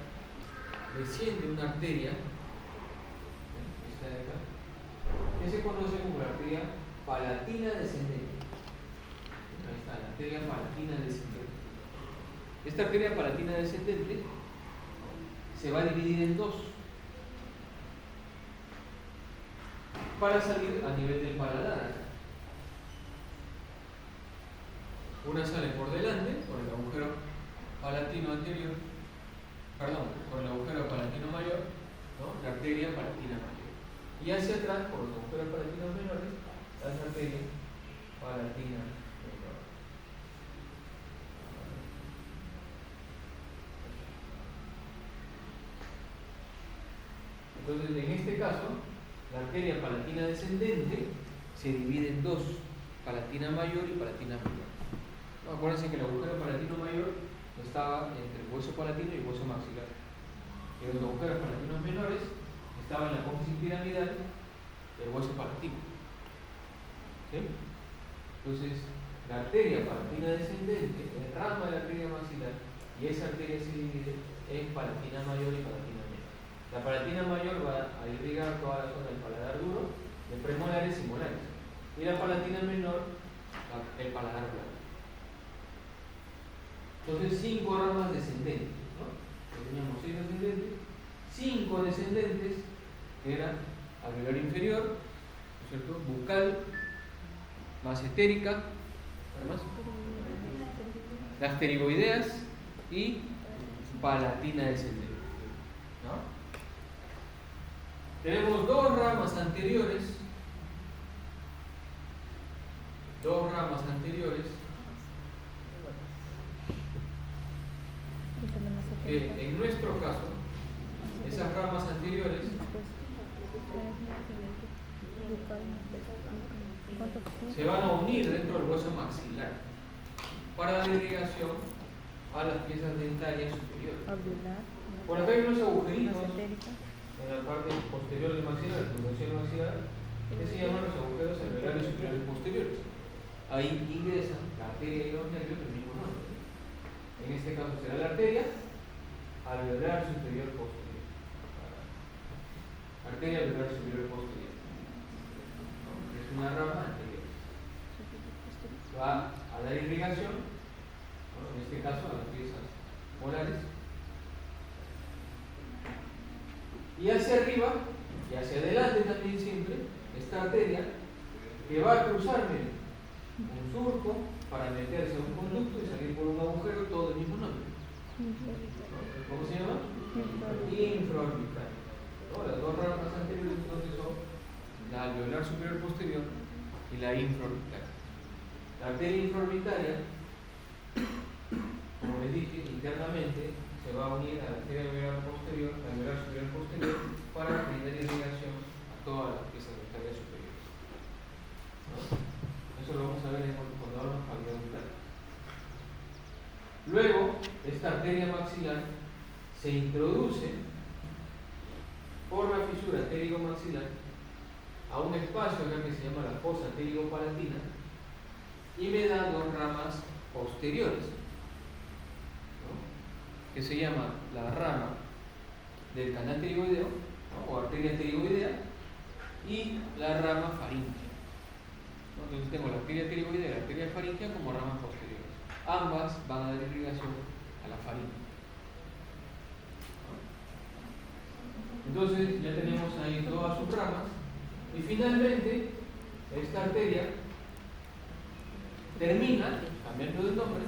desciende una arteria, esta de acá, que se conoce como la arteria palatina descendente. Ahí está, la arteria palatina descendente. Esta arteria palatina descendente se va a dividir en 2 para salir a nivel del paladar. Una sale por delante, por el agujero palatino anterior, por el agujero palatino mayor, ¿no? La arteria palatina mayor. Y hacia atrás, por los agujeros palatinos menores, la arteria palatina menor. Entonces, en este caso, la arteria palatina descendente se divide en 2, palatina mayor y palatina menor. No, acuérdense que el agujero palatino mayor estaba entre el hueso palatino y el hueso maxilar. Y los agujeros palatinos menores estaban en la apófisis piramidal del hueso palatino. ¿Sí? Entonces, la arteria palatina descendente es rama de la arteria maxilar y esa arteria se divide en palatina mayor y palatina menor. La palatina mayor va a irrigar toda la zona del paladar duro, de premolares y molares. Y la palatina menor, el paladar blando. Entonces, 5 ramas descendentes, ¿no? Teníamos 6 descendentes, 5 descendentes, que eran alveolar inferior, ¿no es cierto? Bucal, masentérica, además, las pterigoideas y palatina descendente, ¿no? Tenemos 2 ramas anteriores, que en nuestro caso, esas ramas anteriores se van a unir dentro del hueso maxilar para dar irrigación a las piezas dentarias superiores. Por acá hay unos agujeritos en la parte posterior del maxilar, maxilar, que se llaman los agujeros alveolares superiores posteriores. Ahí ingresan la arteria y los nervios del mismo nombre. En este caso será la arteria alveolar superior posterior. Arteria alveolar superior posterior. Es una rama anterior. Va a dar irrigación, en este caso a las piezas molares. Y hacia arriba y hacia adelante también siempre esta arteria que va a cruzarme un surco para meterse a un conducto y salir por un agujero, todo el mismo nombre. ¿Cómo se llama? Infraorbital. ¿No? Las dos ramas anteriores entonces son la alveolar superior posterior y la infraorbital. La arteria infraorbitaria, como les dije, internamente se va a unir a la arteria alveolar posterior, la alveolar superior posterior, para brindar irrigación a todas las piezas dentarias superiores. ¿No? Eso lo vamos a ver cuando hablamos de cavidad dental. Luego, esta arteria maxilar se introduce por la fisura pterigo-maxilar a un espacio acá que se llama la fosa pterigo-palatina y me da dos ramas posteriores, ¿no? Que se llama la rama del canal pterigoideo, ¿no? O arteria pterigoidea, y la rama faríngea. Entonces tengo la arteria pterigoidea y la arteria faríngea como ramas posteriores. Ambas van a dar irrigación a la faringe. Entonces ya tenemos ahí todas sus ramas y finalmente esta arteria termina cambiando de nombre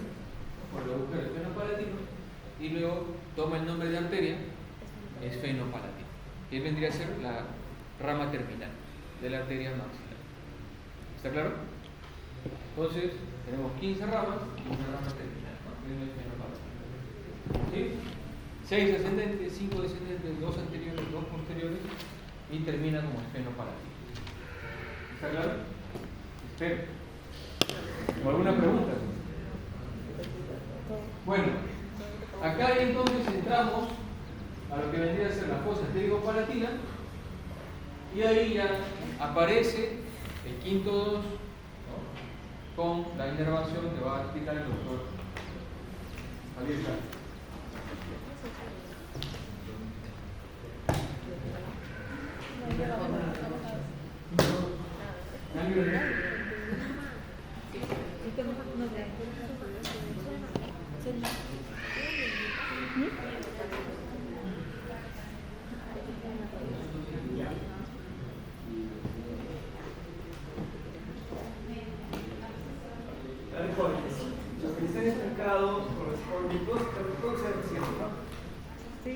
por el agujero esfenopalatino y luego toma el nombre de arteria esfenopalatino, que vendría a ser la rama terminal de la arteria maxilar. ¿Está claro? Entonces tenemos 15 ramas y una rama terminal, ¿no? ¿Sí? 6 ascendentes, 5 descendentes, 2 anteriores, 2 posteriores y termina como esfenopalatino. ¿Está claro? Espero. ¿Alguna pregunta? Bueno, acá entonces entramos a lo que vendría a ser la fosa pterigo-palatina y ahí ya aparece el quinto 2, ¿no? Con la inervación que va a explicar el doctor Javier Castro. Lo que les han explicado corresponde todo se decía, ¿no? Sí.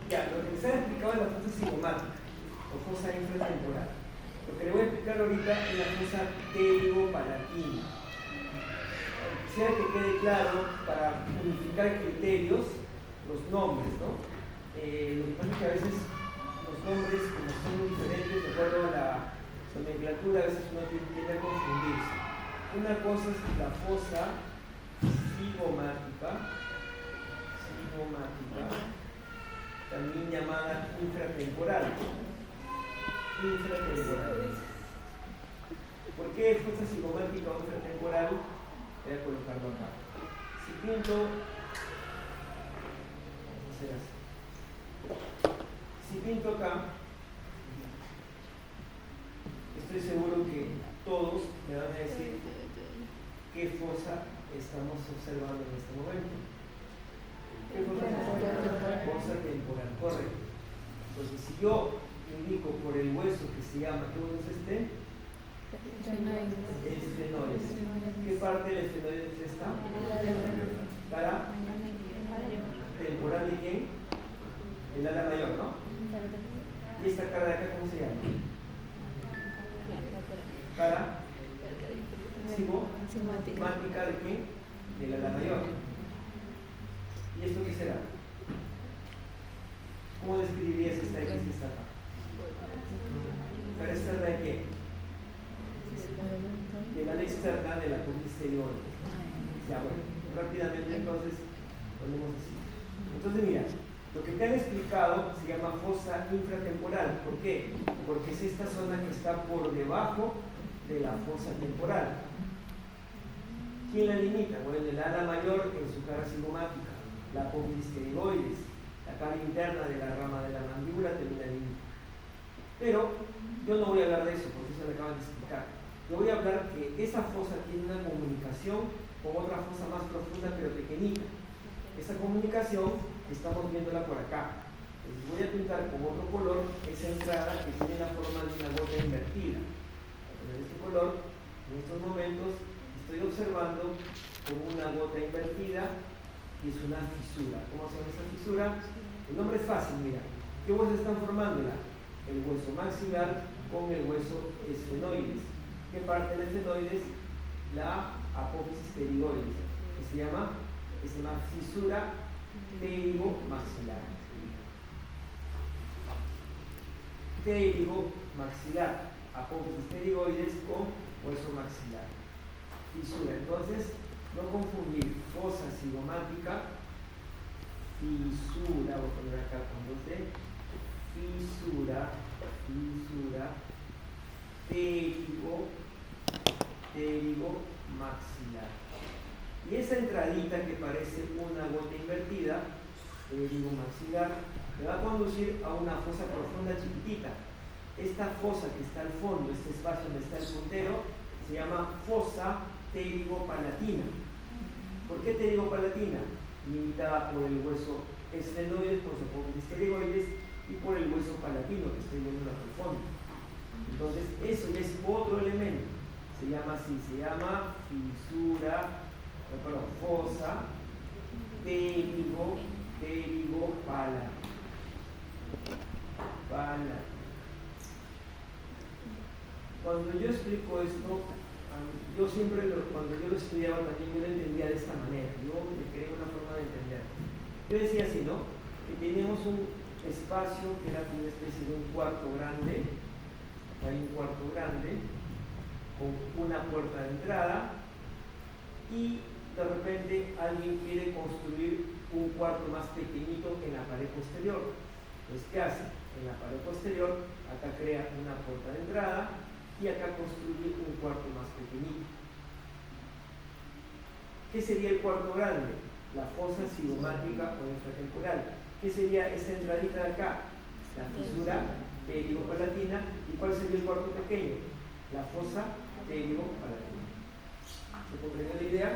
Ya, lo que les han explicado es la fosa cigomática o fosa infratemporal. Lo que les voy a explicar ahorita es la fosa pterigo-palatina. Quisiera que quede claro para unificar criterios los nombres, ¿no? Lo que pasa es que a veces los nombres, como son muy diferentes de acuerdo a la nomenclatura, a veces uno tiende a confundirse. Una cosa es la fosa cigomática, también llamada infratemporal. ¿Por qué fosa cigomática o infratemporal? Voy a colocarlo acá. Si pinto, vamos a hacer así. Si pinto acá, estoy seguro que todos me van a decir qué fosa estamos observando en este momento. ¿Qué fosa estamos observando? Fosa temporal, correcto. Entonces, si yo indico por el hueso que se llama, ¿qué hueso es este? Esfenoides. ¿Qué parte del esfenoides es esta? Cara temporal de quién? El ala mayor, ¿no? ¿Y esta cara de acá cómo se llama? Cara cigomática de qué? De la ala mayor. ¿Y esto qué será? ¿Cómo describirías esta X y esta acá? ¿Cara externa de qué? De la ala externa de la punta exterior. Ya, bueno, rápidamente entonces ponemos así. Entonces mira, lo que te han explicado se llama fosa infratemporal. ¿Por qué? Porque es esta zona que está por debajo de la fosa temporal. ¿Quién la limita? Bueno, el ala mayor en su cara cigomática, la apófisis pterigoides, la cara interna de la rama de la mandíbula termina ahí. Pero yo no voy a hablar de eso porque eso me acaban de explicar. Yo voy a hablar que esa fosa tiene una comunicación con otra fosa más profunda pero pequeñita. Esa comunicación estamos viéndola por acá. Entonces voy a pintar con otro color esa entrada que tiene la forma de una gota invertida. Con este color, en estos momentos, estoy observando como una gota invertida y es una fisura. ¿Cómo se llama esa fisura? El nombre es fácil, mira. ¿Qué huesos están formándola? El hueso maxilar con el hueso esfenoides. ¿Qué parte del esfenoides? La apófisis pterigoides, que se llama fisura pterigomaxilar. Pterigomaxilar, apófisis pterigoides con hueso maxilar. Fisura, entonces, no confundir fosa cigomática, fisura, voy a poner acá con 2D, fisura, pterigomaxilar. Y esa entradita que parece una gota invertida, pterigomaxilar, me va a conducir a una fosa profunda chiquitita. Esta fosa que está al fondo, este espacio donde está el puntero, se llama fosa pterigopalatina. ¿Por qué pterigopalatina? Limitada por el hueso esfenoides, por su apófisis pterigoides, y por el hueso palatino que estoy viendo al fondo. Entonces, eso ya es otro elemento. Se llama así, se llama fosa pterigopalatina. Cuando yo explico esto, yo siempre, cuando yo lo estudiaba también, yo lo entendía de esta manera. Yo me creé una forma de entender. Yo decía así, ¿no? Que teníamos un espacio que era como una especie de un cuarto grande. Hay un cuarto grande con una puerta de entrada y de repente alguien quiere construir un cuarto más pequeñito en la pared posterior. Entonces, ¿qué hace? En la pared posterior, acá crea una puerta de entrada y acá construye un cuarto más pequeñito. ¿Qué sería el cuarto grande? La fosa cigomática o infratemporal. ¿Qué sería esta entradita de acá? La fisura pterigopalatina. ¿Y cuál sería el cuarto pequeño? La fosa pterigopalatina. ¿Se comprendió la idea?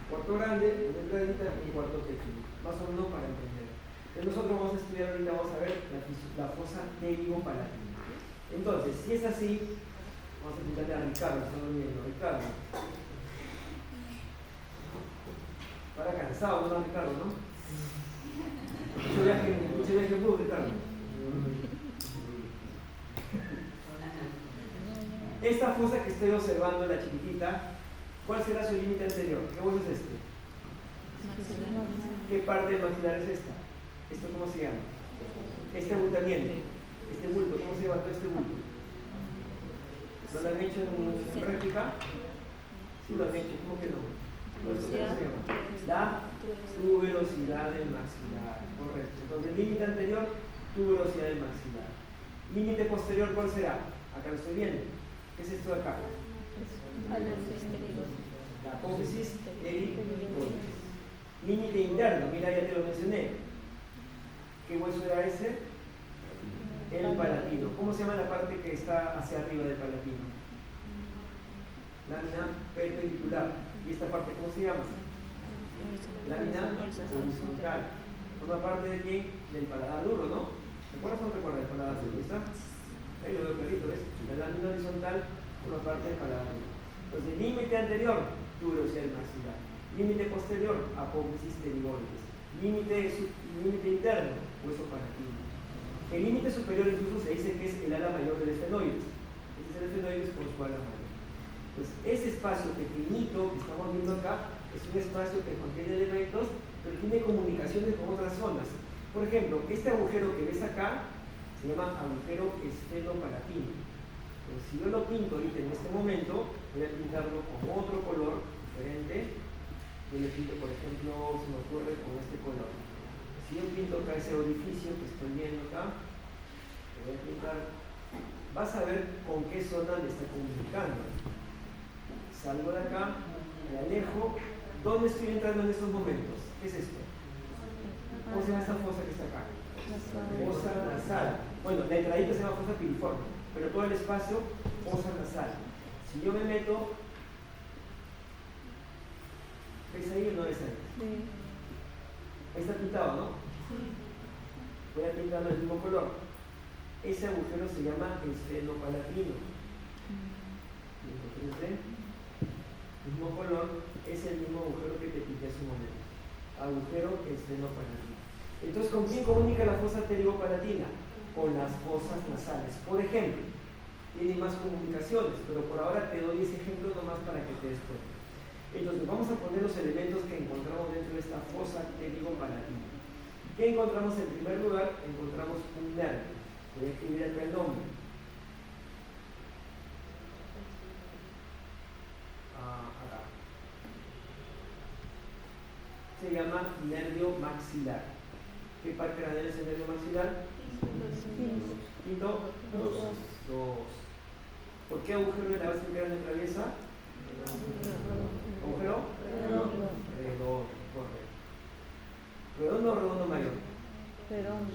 Cuarto grande, una entradita y un cuarto pequeño. Más o menos para entender. Entonces nosotros vamos a estudiar ahorita, vamos a ver la fosa pterigopalatina. Entonces, si es así, vamos a preguntarle a Ricardo, está durmiendo. Ricardo. Para cansado, ¿no, Ricardo, no? Mucho viaje en bus, Ricardo. Esta fosa que estoy observando, la chiquitita, ¿cuál será su límite anterior? ¿Qué hueso es este? ¿Qué parte del maxilar es esta? ¿Esto cómo se llama? Este abultamiento, este bulto, ¿cómo se llama todo este bulto? ¿No lo han hecho en práctica? Sí lo han hecho, ¿cómo que no? ¿Cómo se llama? La tuberosidad del maxilar, correcto. Entonces, límite anterior, tuberosidad del maxilar. Límite posterior, ¿cuál será? Acá lo estoy viendo. ¿Qué es esto de acá? La apófisis pterigoides. Límite interno, mira, ya te lo mencioné. ¿Qué hueso era ese? El palatino. ¿Cómo se llama la parte que está hacia arriba del palatino? Lámina perpendicular. ¿Y esta parte cómo se llama? Lámina horizontal. Forma parte de quién? Del paladar duro, ¿no? ¿Recuerdas o no recuerdas el paladar duro? ¿Está? Ahí lo veo clarito, ¿ves? La lámina horizontal forma parte del paladar duro. Entonces, límite anterior, tuberosidad del maxilar. Límite posterior, apófisis pterigoides. Límite interno, hueso palatino. El límite superior incluso se dice que es el ala mayor del esfenoides. Ese es el esfenoides con su ala mayor. Pues ese espacio pequeñito que estamos viendo acá es un espacio que contiene elementos, pero tiene comunicaciones con otras zonas. Por ejemplo, este agujero que ves acá se llama agujero esfenopalatino. Pues si yo lo pinto ahorita en este momento, voy a pintarlo con otro color diferente. Yo le pinto, por ejemplo, se me ocurre con este color. Si yo pinto acá ese orificio que estoy viendo acá, le voy a pintar, vas a ver con qué zona me está comunicando. Salgo de acá, me alejo. ¿Dónde estoy entrando en estos momentos? ¿Qué es esto? ¿Cómo se llama esta fosa que está acá? Fosa nasal. Bueno, la entradita se llama fosa piriforme, pero todo el espacio, fosa nasal. Si yo me meto, ¿ves ahí o no ves ahí? Sí. Ahí está pintado, ¿no? Voy a pintarlo del mismo color. Ese agujero se llama esfenopalatino. El mismo color es el mismo agujero que te pinté hace un momento. Agujero esfenopalatino. Entonces, ¿con quién comunica la fosa pterigopalatina? Con las fosas nasales. Por ejemplo, tiene más comunicaciones, pero por ahora te doy ese ejemplo nomás para que te des cuenta. Entonces, vamos a poner los elementos que encontramos dentro de esta fosa pterigopalatina. ¿Qué encontramos en primer lugar? Encontramos un nervio. Voy a escribir acá el nombre. Acá. Se llama nervio maxilar. ¿Qué parte craneal es el nervio maxilar? Quinto. Dos. ¿Por qué agujero de la base del cráneo atraviesa? ¿Agujero? Redondo. Correcto. ¿Redondo o redondo mayor? Redondo.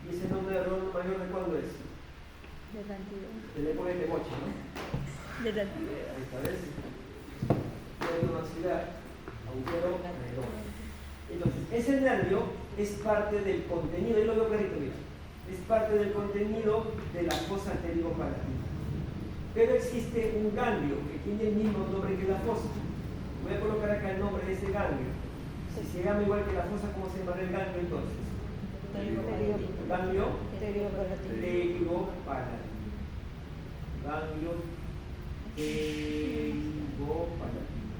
¿Y ese nombre de redondo mayor de cuándo es? De la antigüedad. De la época de Temoche, ¿no? De la antigüedad. Ahí está, ¿ves? Nervio maxilar, agujero redondo. Entonces, ese nervio es parte del contenido, ahí lo veo clarito, mira. Es parte del contenido de la fosa pterigopalatina. Pero existe un ganglio que tiene el mismo nombre que la fosa. Voy a colocar acá el nombre de ese ganglio. Si se llama igual que la fosa, ¿cómo se llama el ganglio entonces? Ganglio pterigopalatina. Ganglio pterigopalatina.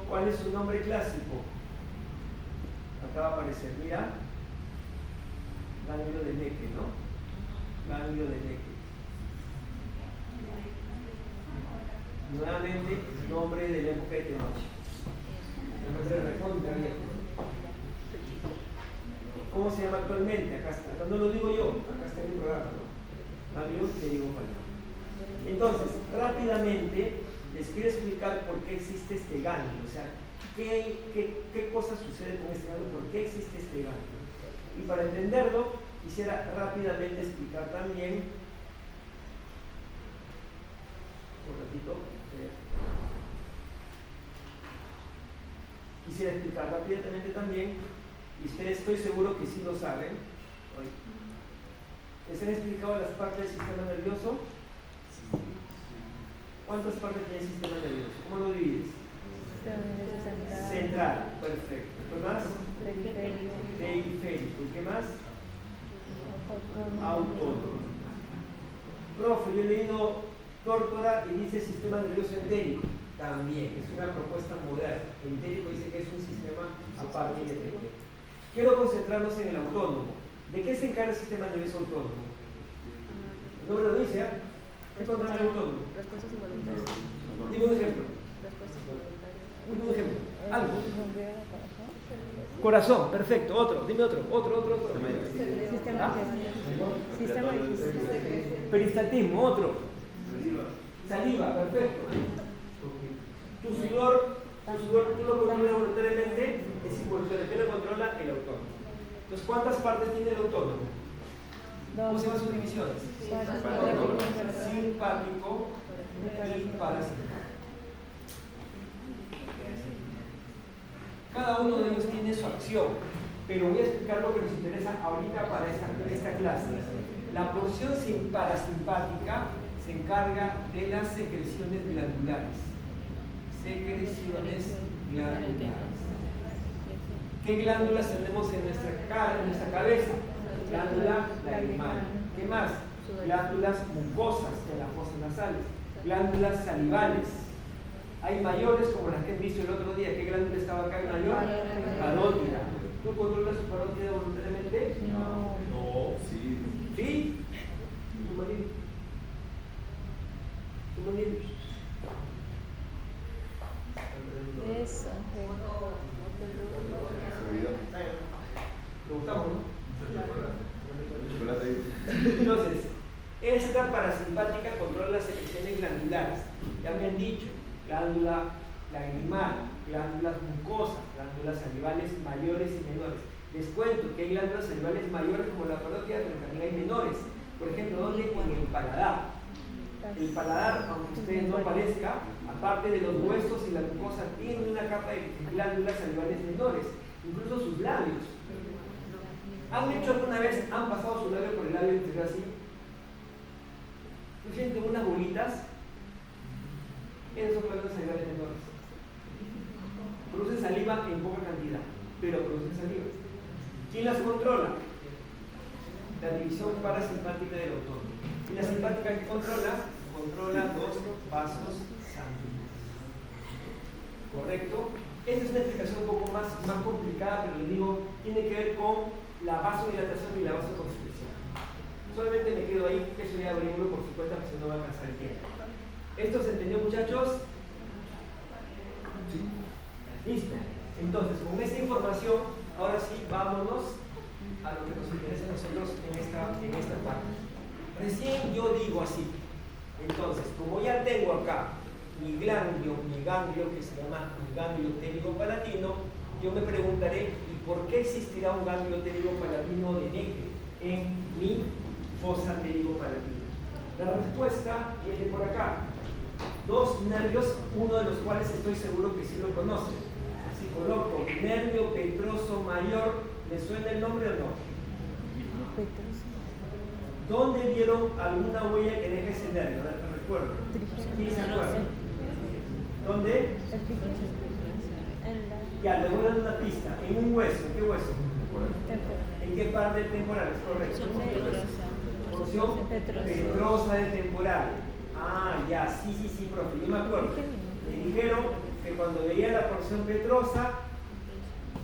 ¿Cuál es su nombre clásico? Acá va a aparecer, mira. Ganglio de Neque, ¿no? Ganglio de Neque. Nuevamente, nombre de la época de Temoche. ¿Cómo se llama actualmente? Acá está. Acá no lo digo yo, acá está en mi programa, ¿no? Ganglio pterigopalatina. Entonces, rápidamente les quiero explicar por qué existe este ganglio. O sea, ¿qué cosa sucede con este ganglio? ¿Por qué existe este ganglio? Y para entenderlo, quisiera rápidamente explicar también, un ratito, quisiera explicar rápidamente también, y ustedes estoy seguro que sí lo saben. ¿Les han explicado las partes del sistema nervioso? ¿Cuántas partes tiene el sistema nervioso? ¿Cómo lo divides? Central, perfecto. ¿Qué más? Periférico. ¿Y qué más? Autónomo. Profe, yo he leído Tórtora y dice sistema nervioso entérico. También, es una propuesta moderna. Entérico dice que es un sistema aparte y independiente. Quiero concentrarnos en el autónomo. ¿De qué se encarga el sistema nervioso autónomo? El nombre lo dice, ¿eh? ¿Qué controla el autónomo? Respuestas involuntarias. Dime un ejemplo. Respuestas involuntarias. Un ejemplo. Algo. Bombeo de corazón. Corazón, perfecto. Otro, dime otro. Otro. Sistema digestivo. Peristaltismo, otro. Saliva, perfecto. Tu sudor tú lo controlas voluntariamente, es involuntario. ¿Qué lo controla? El autónomo. Entonces, ¿cuántas partes tiene el autónomo? ¿Cómo se llaman sus divisiones? Simpático y parasimpático. Cada uno de ellos tiene su acción, pero voy a explicar lo que nos interesa ahorita para esta clase. La porción parasimpática se encarga de las secreciones glandulares. Secreciones glandulares. ¿Qué glándulas tenemos en nuestra cabeza? glándula lagrimal. ¿Qué más? Glándulas mucosas en las fosas nasales, glándulas salivales. Hay mayores como las que he visto el otro día. ¿Qué glándula estaba acá en mayor? Parótida. ¿Tú controlas su parótida voluntariamente? No. No. Sí. ¿Sí? ¿Tu marido? ¿Tu marido? Eso. ¿Te gustamos, no? Chocolate ahí. Entonces, esta parasimpática controla las secreciones glandulares. Ya me han dicho, glándula lagrimal, glándulas mucosas, glándulas salivales mayores y menores. Les cuento que hay glándulas salivales mayores como la parótida, pero también hay menores. Por ejemplo, ¿dónde? En el paladar. El paladar, aunque a ustedes no parezca, aparte de los huesos y la mucosa, tiene una capa de glándulas salivales menores, incluso sus labios. ¿Han hecho alguna vez, han pasado su labio por el labio inferior así? ¿No sienten unas bolitas? Esas son glándulas salivales menores. Producen saliva en poca cantidad, pero producen saliva. ¿Quién las controla? La división parasimpática del autónomo. Y la simpática que controla los vasos sanguíneos. ¿Correcto? Esta es una explicación un poco más complicada, pero les digo, tiene que ver con la vasodilatación y la vasoconstricción. Solamente me quedo ahí, eso ya abrimos por su cuenta, porque si no va a alcanzar el tiempo. ¿Esto se entendió, muchachos? Sí. Listo. Entonces, con esta información, ahora sí, vámonos a lo que nos interesa a nosotros en esta parte. Recién yo digo así. Entonces, como ya tengo acá mi ganglio que se llama mi ganglio ptérigo-palatino, yo me preguntaré, ¿y por qué existirá un ganglio ptérigo-palatino de Necker en mi fosa ptérigo-palatina? La respuesta viene por acá. Dos nervios, uno de los cuales estoy seguro que sí lo conocen. Si coloco nervio petroso mayor, ¿le suena el nombre o no? ¿Dónde vieron alguna huella que deje ese nervio? A ver, te recuerdo. ¿Quién se acuerda? ¿Dónde? Ya, le voy a dar una pista. En un hueso. ¿En qué hueso? ¿En qué parte del temporal? Es correcto. Porción petrosa del temporal. Ah, ya, sí, profe. Yo me acuerdo. Me dijeron que cuando veía la porción petrosa,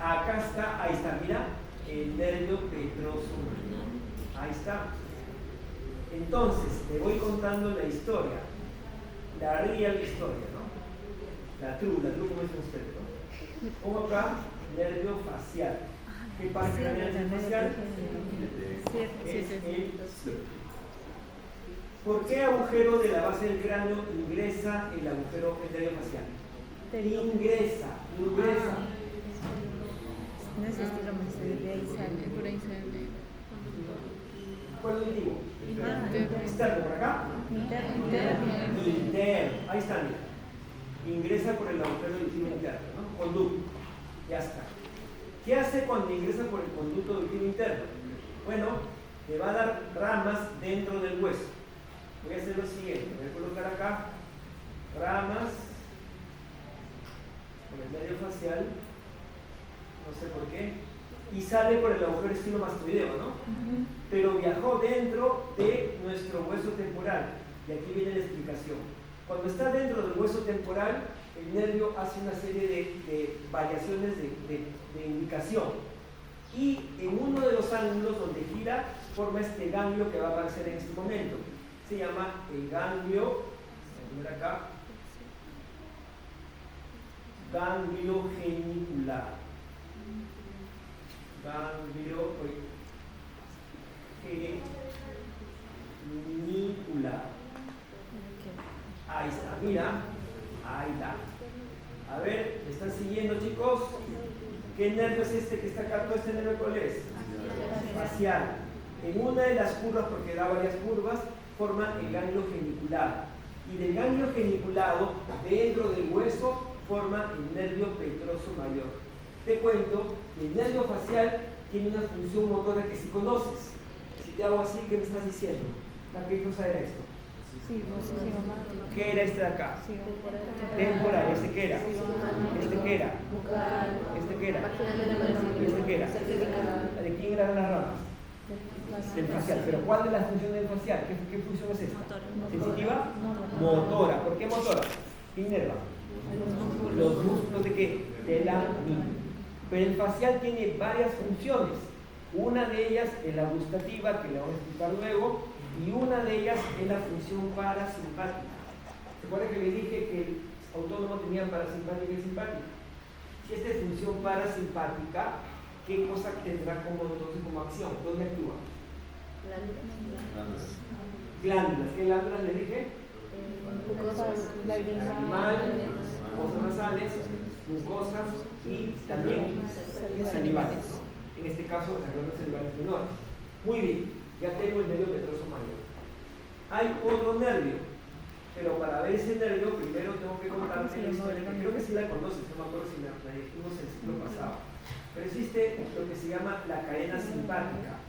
acá está, ahí está, mira, el nervio petroso. Ahí está. Entonces, te voy contando la historia, la real historia, ¿no? La true, como es usted, ¿no? Pongo acá, nervio facial. ¿Qué parte del nervio facial? Es el... ¿Por qué agujero de la base del cráneo ingresa el agujero del nervio facial? Ingresa. No es estilo más de ahí sale. Por ahí sale. ¿Cuál es el motivo? Externo, por acá. Interno. Ahí está, mira. Ingresa por el agujero auditivo interno, ¿no? Conducto. Ya está. ¿Qué hace cuando ingresa por el conducto auditivo interno? Bueno, le va a dar ramas dentro del hueso. Voy a hacer lo siguiente. Voy a colocar acá ramas por el nervio facial. No sé por qué. Y sale por el agujero estilomastoideo, ¿no? Pero viajó dentro de nuestro hueso temporal. Y aquí viene la explicación. Cuando está dentro del hueso temporal, el nervio hace una serie de variaciones de indicación. Y en uno de los ángulos donde gira, forma este ganglio que va a aparecer en este momento. Se llama el ganglio, vamos a ver acá, ganglio genicular. Ganglio genicular. Ahí está, mira, ahí está. A ver, ¿me están siguiendo, chicos? ¿Qué nervio es este que está acá? ¿Todo este nervio cuál es? Facial. En una de las curvas, porque da varias curvas, forma el ganglio genicular. Y del ganglio geniculado, dentro del hueso, forma el nervio petroso mayor. Te cuento que el nervio facial tiene una función motora que si conoces. Si te hago así, ¿qué me estás diciendo? ¿Qué cosa era esto? ¿Qué era este de acá? Temporal. ¿Este qué era? ¿Este qué era? ¿Este qué era? ¿Este qué era? ¿De quién eran las ramas? Del facial. Pero ¿cuál es la función del facial? ¿Qué función es esta? ¿Sensitiva? Motora. ¿Por qué motora? ¿Qué inerva? Los músculos de qué? De la niña. Pero el facial tiene varias funciones. Una de ellas es la gustativa, que le vamos a explicar luego, y una de ellas es la función parasimpática. ¿Se acuerdan que le dije que el autónomo tenía parasimpática y simpática? Si esta es función parasimpática, ¿qué cosa tendrá entonces como acción? ¿Dónde actúa? Glándulas. ¿Qué glándulas le dije? Lagrimal, mucosas nasales, mucosas y también salivales. En este caso, las glándulas salivales menores. Muy bien, ya tengo el nervio petroso mayor. Hay otro nervio, pero para ver ese nervio, primero tengo que contarte la historia, que creo que sí la conoces, no me acuerdo si la dijimos el siglo pasado. Pero existe lo que se llama la cadena simpática,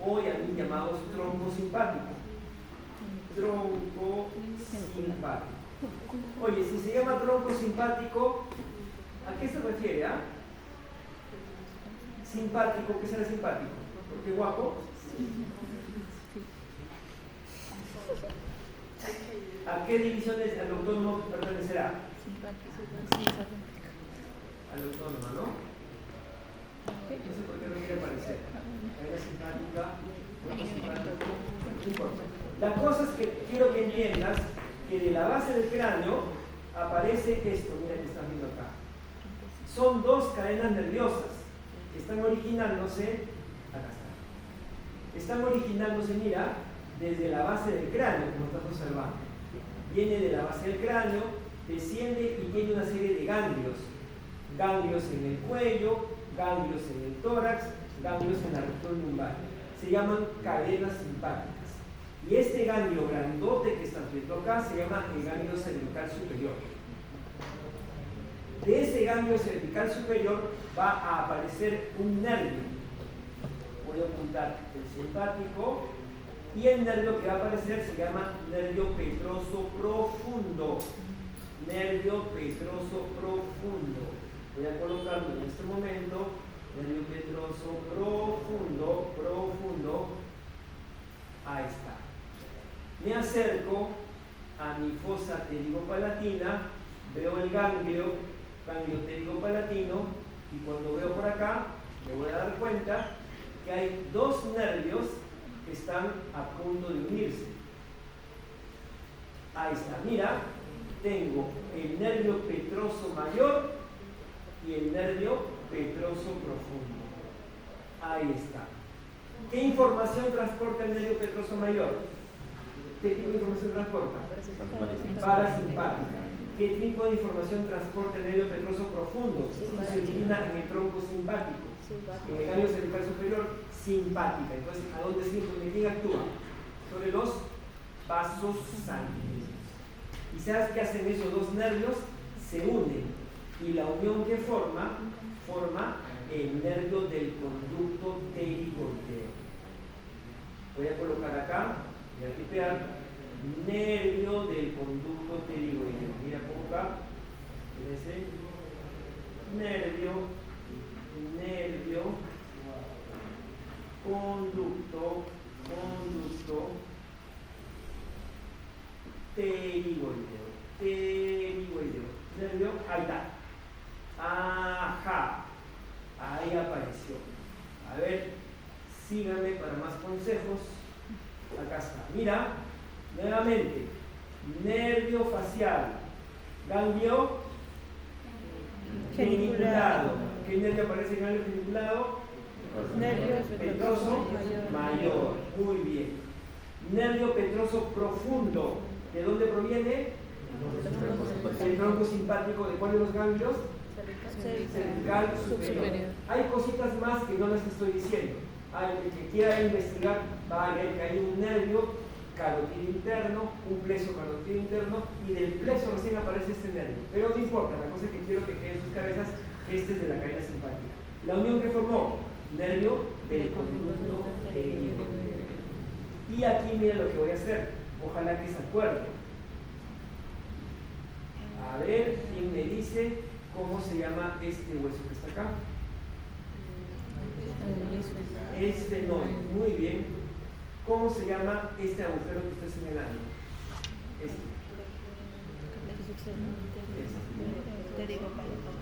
o también llamados tronco simpático. Tronco simpático. Oye, si se llama tronco simpático, ¿a qué se refiere? Simpático, ¿qué será simpático? ¿Porque guapo? ¿A qué divisiones al autónomo pertenecerá? Al autónomo, ¿no? No sé por qué no quiere aparecer. Cadena simpática, tronco simpático, no importa. La cosa es que quiero que entiendas que de la base del cráneo aparece esto, mira que están viendo acá. Son dos cadenas nerviosas que están originándose, acá está. Están originándose, mira, desde la base del cráneo, como estás observando. Viene de la base del cráneo, desciende y tiene una serie de ganglios. Ganglios en el cuello, ganglios en el tórax, ganglios en la región lumbar. Se llaman cadenas simpáticas. Y este ganglio grandote que está viendo acá se llama el ganglio cervical superior. De ese ganglio cervical superior va a aparecer un nervio. Voy a apuntar el simpático. Y el nervio que va a aparecer se llama nervio petroso profundo. Nervio petroso profundo. Voy a colocarlo en este momento. Nervio petroso profundo, profundo. Ahí está. Me acerco a mi fosa pterigopalatina, veo el ganglio pterigopalatino, y cuando veo por acá, me voy a dar cuenta que hay dos nervios que están a punto de unirse. Ahí está, mira, tengo el nervio petroso mayor y el nervio petroso profundo. Ahí está. ¿Qué información transporta el nervio petroso mayor? ¿Qué tipo de información transporta? Parasimpática. ¿Qué tipo de información transporta el nervio petroso profundo? Se origina en el tronco simpático. En el ganglio cervical superior, simpática. Entonces, ¿a dónde siempre? ¿Quién actúa? Sobre los vasos sanguíneos. ¿Y sabes qué hacen esos dos nervios? Se unen. Y la unión que forma el nervio del conducto pterigoideo. Voy a colocar acá, voy a tipear, nervio del conducto pterigoideo. Mira por acá, fíjense, nervio, conducto pterigoideo. Nervio, ahí está. Ajá, ahí apareció. A ver, síganme para más consejos. Acá está. Mira, nuevamente, nervio facial, ganglio geniculado. ¿Qué nervio aparece en ganglio geniculado? Nervio petroso mayor. Muy bien. Nervio petroso profundo. ¿De dónde proviene? El tronco simpático. ¿De cuál de los ganglios? Cervical superior. Hay cositas más que no les estoy diciendo. El que quiera investigar va a ver que hay un nervio carotido interno, un pleso carotido interno, y del pleso recién aparece este nervio. Pero no importa, la cosa que quiero que quede en sus cabezas, este es de la cadena simpática. La unión que formó, nervio del conducto pterigoideo. Y aquí mira lo que voy a hacer, ojalá que se acuerde. A ver, ¿quién me dice cómo se llama este hueso que está acá? Esfenoide. Muy bien. ¿Cómo se llama este agujero que estoy señalando? Este.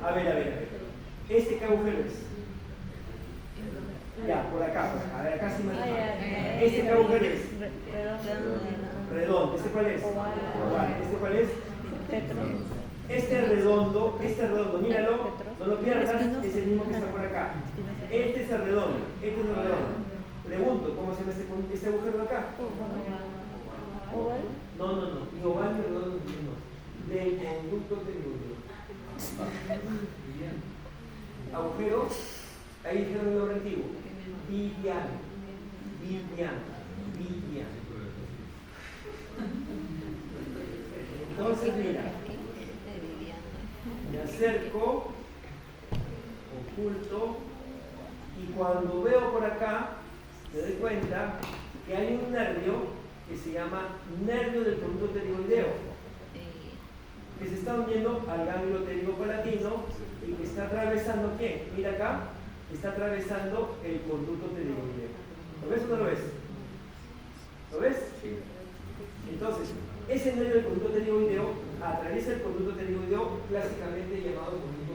A ver. ¿Este qué agujero es? Ya, por acá. A ver, acá sí me ¿este qué agujero es? Redondo. ¿Este cuál es? Oval. ¿Este cuál es? Este redondo, míralo, no lo pierdas, es el mismo que está por acá. Este es el redondo, Pregunto, ¿cómo se llama este agujero de acá? ¿Oval? No, ni oval ni redondo, no. Del conducto telúrico. Agujero, ahí dijeron el nombre antiguo. Viviano. Entonces, mira, me acerco, oculto, y cuando veo por acá, me doy cuenta que hay un nervio que se llama nervio del conducto pterigoideo, que se está uniendo al ganglio pterigopalatino y que está atravesando, ¿qué? Mira acá, está atravesando el conducto pterigoideo. ¿Lo ves o no lo ves? ¿Lo ves? Sí. Entonces, ese nervio del conducto pterigoideo atraviesa el conducto pterigoideo clásicamente llamado conducto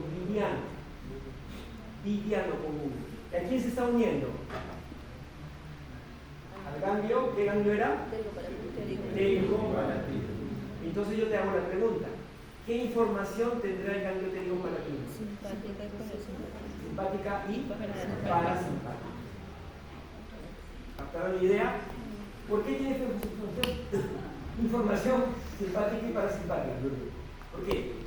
viviano común. ¿Y a quién se está uniendo? Al ganglio. ¿Qué ganglio era? Pterigopalatino. Entonces yo te hago la pregunta: ¿qué información tendrá el ganglio pterigopalatino? Simpática y parasimpática. ¿Captaron la idea? ¿Por qué tiene información simpática y parasimpática? ¿Por qué?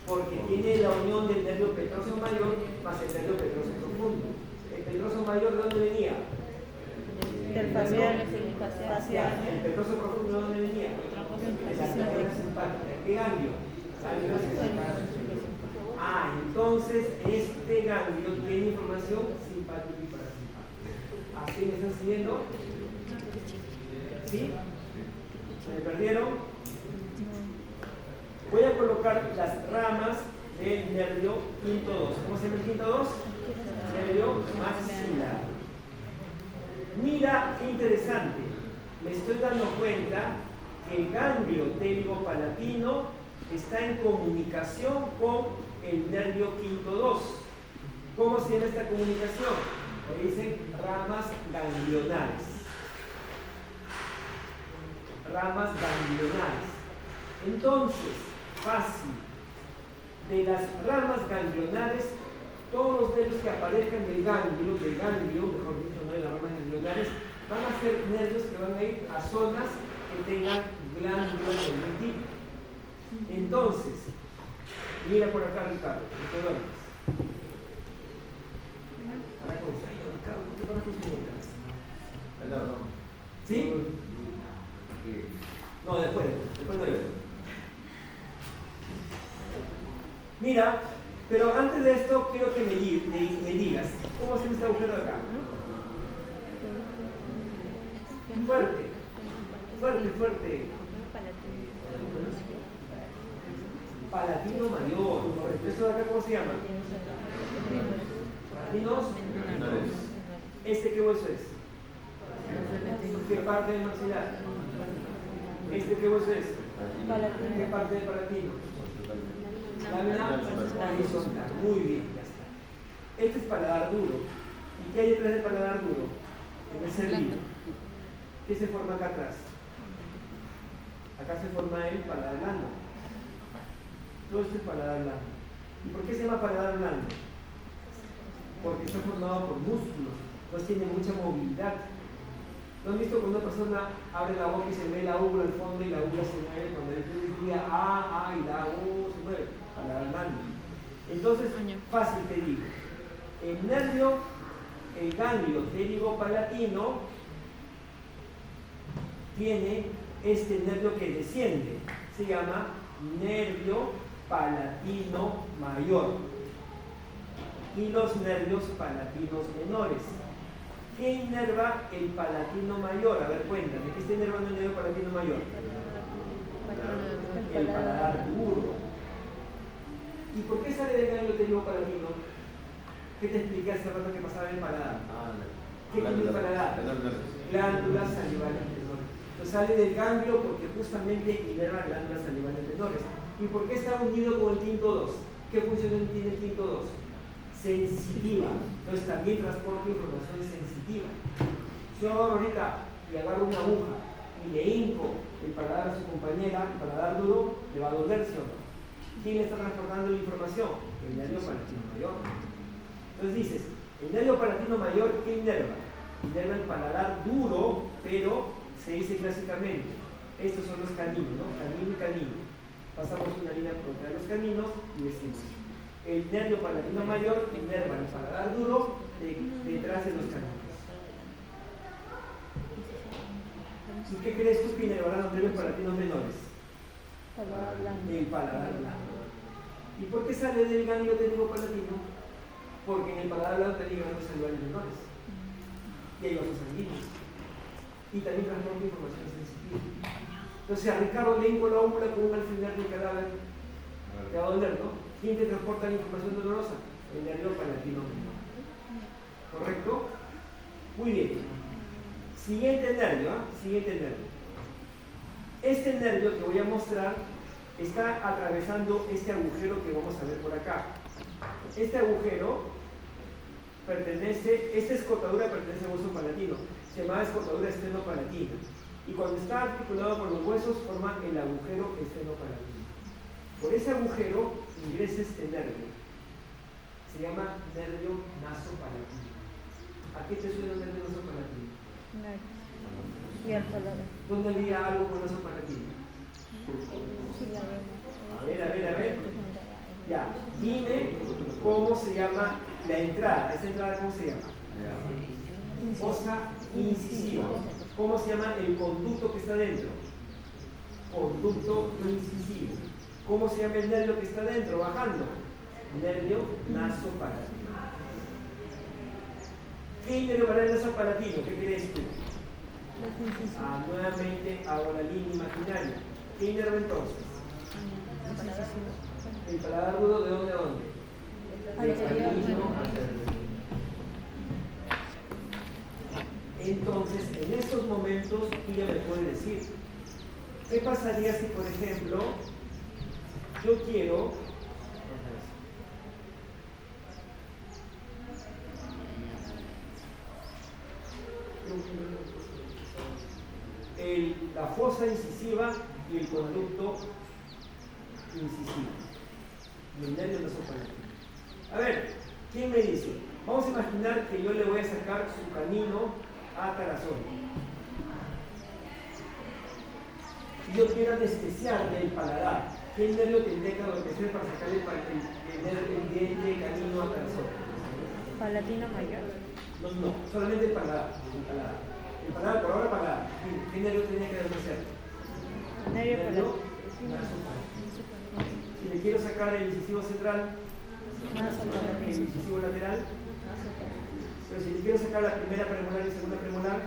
Porque tiene la unión del nervio petroso mayor más el nervio petroso profundo. ¿El petroso mayor de dónde venía? Del facial. ¿El petroso profundo de dónde venía? De la cadena simpática. ¿Qué ganglio? Entonces este ganglio tiene información simpática y parasimpática. ¿Así me están siguiendo? ¿Sí? ¿Se me perdieron? Voy a colocar las ramas del nervio quinto 2. ¿Cómo se llama el quinto 2? Nervio maxilar. Mira qué interesante. Me estoy dando cuenta que el ganglio pterigopalatino está en comunicación con el nervio quinto 2. ¿Cómo se llama esta comunicación? Le dicen ramas ganglionares. Ramas ganglionares. Entonces, fácil. De las ramas ganglionares, todos los nervios que aparezcan del ganglio, mejor dicho, no de las ramas ganglionares, van a ser nervios que van a ir a zonas que tengan glándulas conjuntivas. Entonces, mira por acá, Ricardo, ¿sí? No, después no hay. Mira, pero antes de esto quiero que me digas, ¿cómo se me está agujero de acá? Fuerte. Palatino mayor. ¿Esto de acá cómo se llama? Palatinos menores. ¿Este qué hueso es? ¿Qué parte del maxilar? ¿Este qué hueso es? ¿Qué parte del palatino? Lámina horizontal. Muy bien, ya está. Este es paladar duro. ¿Y qué hay detrás del paladar duro? En el cervillo. ¿Qué se forma acá atrás? Acá se forma el paladar blando. Todo esto es paladar blando. ¿Y por qué se llama paladar blando? Porque está formado por músculos, entonces tiene mucha movilidad. ¿No han visto cuando una persona abre la boca y se ve la úvula al fondo y la úvula se mueve? Cuando el diga A y la U se mueve, paladar blando. Entonces, fácil te digo, el nervio, el ganglio pterigopalatino tiene este nervio que desciende, se llama nervio palatino mayor, y los nervios palatinos menores. ¿Qué inerva el palatino mayor? A ver, cuéntame, ¿qué está inervando el nervio palatino mayor? El paladar duro. ¿Y por qué sale del ganglio pterigopalatino? ¿Qué te expliqué hace rato que pasaba en el paladar? ¿Qué tiene el paladar? Glándulas salivales menores. Entonces sale del ganglio porque justamente inerva glándulas salivales menores. ¿Y por qué está unido con el quinto 2? ¿Qué función tiene el quinto 2? Sensitiva. Entonces también transporta información sensitiva. Si yo agarro ahorita y agarro una aguja y le hinco el paladar a su compañera, el paladar duro, le va a doler, ¿sí o no? ¿Quién le está transportando la información? El nervio palatino mayor. Entonces dices, el nervio palatino mayor, ¿qué inerva? Inerva el paladar duro, pero se dice clásicamente, estos son los caninos, ¿no? Canino y canino. Pasamos una línea por entre los caninos y decimos, el nervio palatino mayor inerva el paladar duro detrás de los caninos. ¿Y qué crees tú que inervarán los nervios palatinos menores? El paladar blando. ¿Y por qué sale del ganglio técnico palatino? Porque en el paladar blando te digan los salivales menores. Y hay vasos sanguíneos. Y también transporta información sensitiva. Entonces a Ricardo le hinco la ómula con un alfiler de cadáver. Te va a doler, ¿no? ¿Quién te transporta la información dolorosa? El nervio palatino menor. ¿Correcto? Muy bien. Siguiente nervio, ¿eh? Siguiente nervio. Este nervio que voy a mostrar está atravesando este agujero que vamos a ver por acá. Este agujero pertenece, esta escotadura pertenece al hueso palatino, se llama escotadura esternopalatina. Y cuando está articulado con los huesos forma el agujero esternopalatina. Por ese agujero ingresa este nervio. Se llama nervio nasopalatino. ¿A qué te suena el nervio nasopalatino? Y al paladar. ¿Dónde había algo con nasopalatino? Sí, la vemos. A ver. Ya, dime cómo se llama la entrada. ¿Esa entrada cómo se llama? Fosa incisiva. ¿Cómo se llama el conducto que está dentro? Conducto incisivo. ¿Cómo se llama el nervio que está dentro, bajando? Nervio nasopalatino. ¿Qué inervará el nasopalatino? ¿Qué crees tú? Nuevamente hago la línea imaginaria. ¿Qué inerva entonces? El paladar agudo, ¿de dónde a dónde? De canino a cervicino. Entonces, en estos momentos, ella me puede decir, ¿qué pasaría si, por ejemplo, yo quiero la fosa incisiva y el conducto incisivo y el nervio nasopalatino? A ver, ¿quién me dice? Vamos a imaginar que yo le voy a sacar su canino a Tarazón. Si yo quiero anestesiarle el paladar, ¿qué nervio tendría que adormecer para sacarle el diente canino a Tarazón? Palatino mayor. No, solamente el paladar. El paladar, por ahora paladar. ¿Qué nervio tenía que adormecer? El nervio palatino. Si le quiero sacar el incisivo central, el incisivo lateral, pero si le quiero sacar la primera premolar y segunda premolar,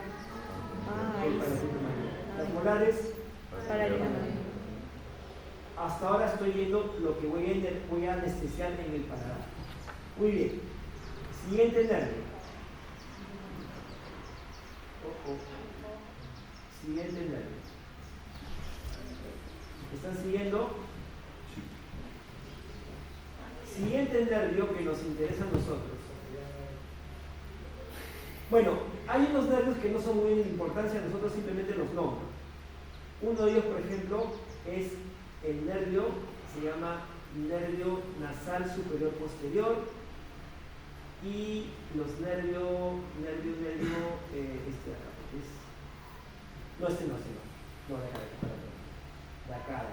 el palatino mayor. Las molares, Palatino mayor. hasta ahora estoy viendo lo que voy a anestesiar en el paladar. Muy bien. Siguiente nervio. Siguiente nervio. ¿Están siguiendo? Siguiente nervio que nos interesa a nosotros. Bueno, hay unos nervios que no son muy de importancia, nosotros simplemente los nombramos. Uno de ellos, por ejemplo, es el nervio, se llama nervio nasal superior posterior, y los nervio, este de acá, no, de acá.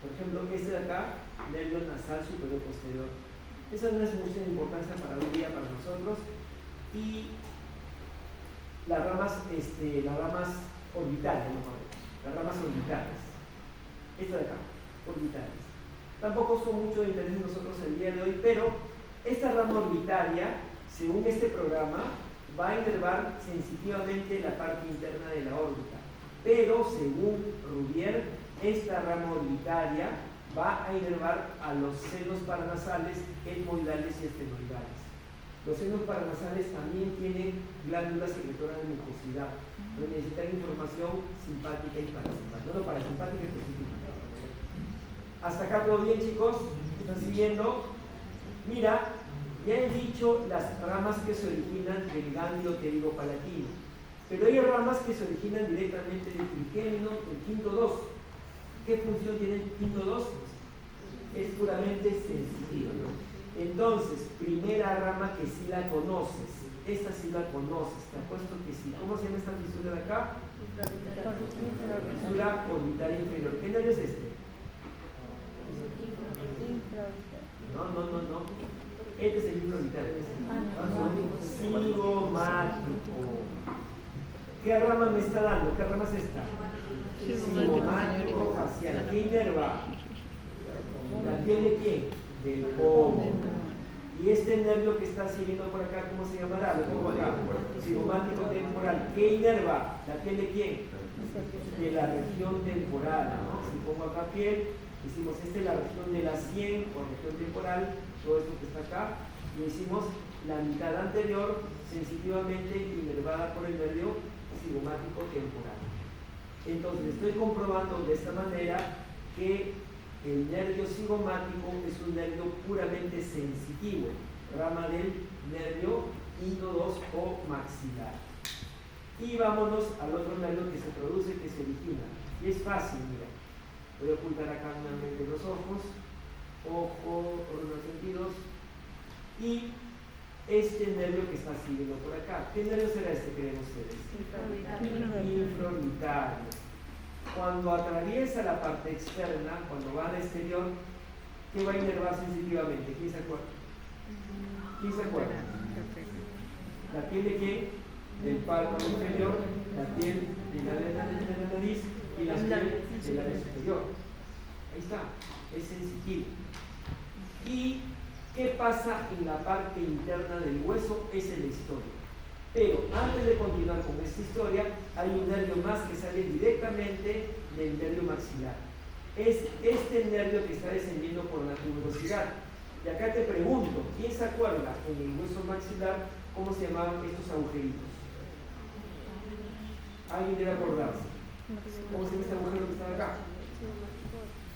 Por ejemplo, este de acá, nervio nasal superior posterior. Esa no es mucha importancia para un día para nosotros. Y las ramas orbitales, las ramas orbitales. Esta de acá, orbitales. Tampoco son mucho de interés en nosotros el día de hoy, pero esta rama orbitaria, según este programa, va a inervar sensitivamente la parte interna de la órbita. Pero, según Rubier, esta rama orbitaria va a inervar a los senos paranasales, etmoidales y estenoidales. Los senos paranasales también tienen glándulas secretoras de mucosidad, pero necesitan información simpática y parasimpática, no parasimpática específica. ¿Hasta acá todo bien, chicos? ¿Están siguiendo? Mira, ya he dicho las ramas que se originan del ganglio pterigopalatino, pero hay ramas que se originan directamente del trigémino, del quinto 2. ¿Qué función tiene el quinto 2? Es puramente sensitiva, ¿no? Entonces, primera rama que sí la conoces, esta sí la conoces, te apuesto que sí. ¿Cómo se llama esta fisura de acá? Fisura orbital inferior. ¿Qué nervio es este? No. Este es el libro orbital. Cigomático. ¿Qué rama me está dando? ¿Qué rama es esta? Cigomático facial. ¿Qué inerva? ¿La piel de quién? Del pomo. Y este nervio que está siguiendo por acá, ¿cómo se llamará? Lo pongo acá. Cigomático temporal. ¿Qué inerva? ¿La piel de quién? De la región temporal, ¿no? Si pongo acá piel, decimos, esta es la región de la sien o región temporal, todo esto que está acá, y decimos la mitad anterior sensitivamente inervada por el nervio cigomático temporal. Entonces estoy comprobando de esta manera que el nervio cigomático es un nervio puramente sensitivo, rama del nervio quinto 2 o maxilar. Y vámonos al otro nervio que se produce, que se origina. Y es fácil, mira. Voy a ocultar acá nuevamente los ojos, ojo, órganos sentidos, y este nervio que está siguiendo por acá. ¿Qué nervio será este, creen ustedes? Infraorbitario. Cuando atraviesa la parte externa, cuando va al exterior, ¿qué va a inervar sensitivamente? ¿Quién se acuerda? ¿Quién se acuerda? ¿La piel de qué? Del párpado inferior, la piel de la nariz y la piel del labio superior. Ahí está, es sensitivo. ¿Y qué pasa en la parte interna del hueso? Esa es la historia. Pero antes de continuar con esta historia, hay un nervio más que sale directamente del nervio maxilar. Es este nervio que está descendiendo por la tuberosidad. Y acá te pregunto, ¿quién se acuerda en el hueso maxilar cómo se llamaban estos agujeritos? ¿Alguien debe acordarse? ¿Cómo se llama este agujero que está acá?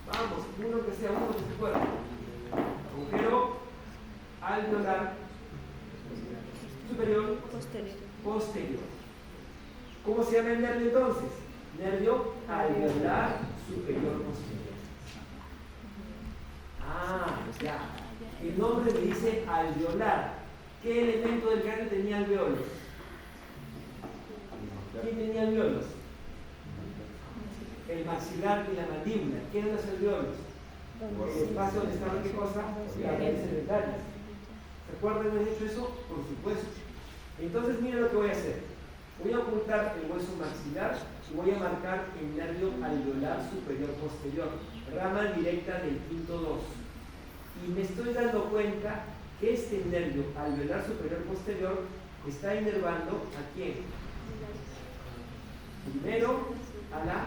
Vamos, uno que sea, uno que se acuerde. Agujero alveolar superior, posterior. ¿Cómo se llama el nervio entonces? Nervio alveolar superior posterior. Ah, ya. El nombre me dice alveolar. ¿Qué elemento del cráneo tenía alveolos? ¿Quién tenía alveolos? El maxilar y la mandíbula. ¿Qué eran los alveolos? El espacio donde estaban, ¿qué cosa? Las raíces dentales. ¿Se acuerdan de haber hecho eso? Por supuesto. Entonces, mira lo que voy a hacer. Voy a ocultar el hueso maxilar y voy a marcar el nervio alveolar superior posterior, rama directa del quinto 2. Y me estoy dando cuenta que este nervio alveolar superior posterior está inervando ¿a quién? Primero a la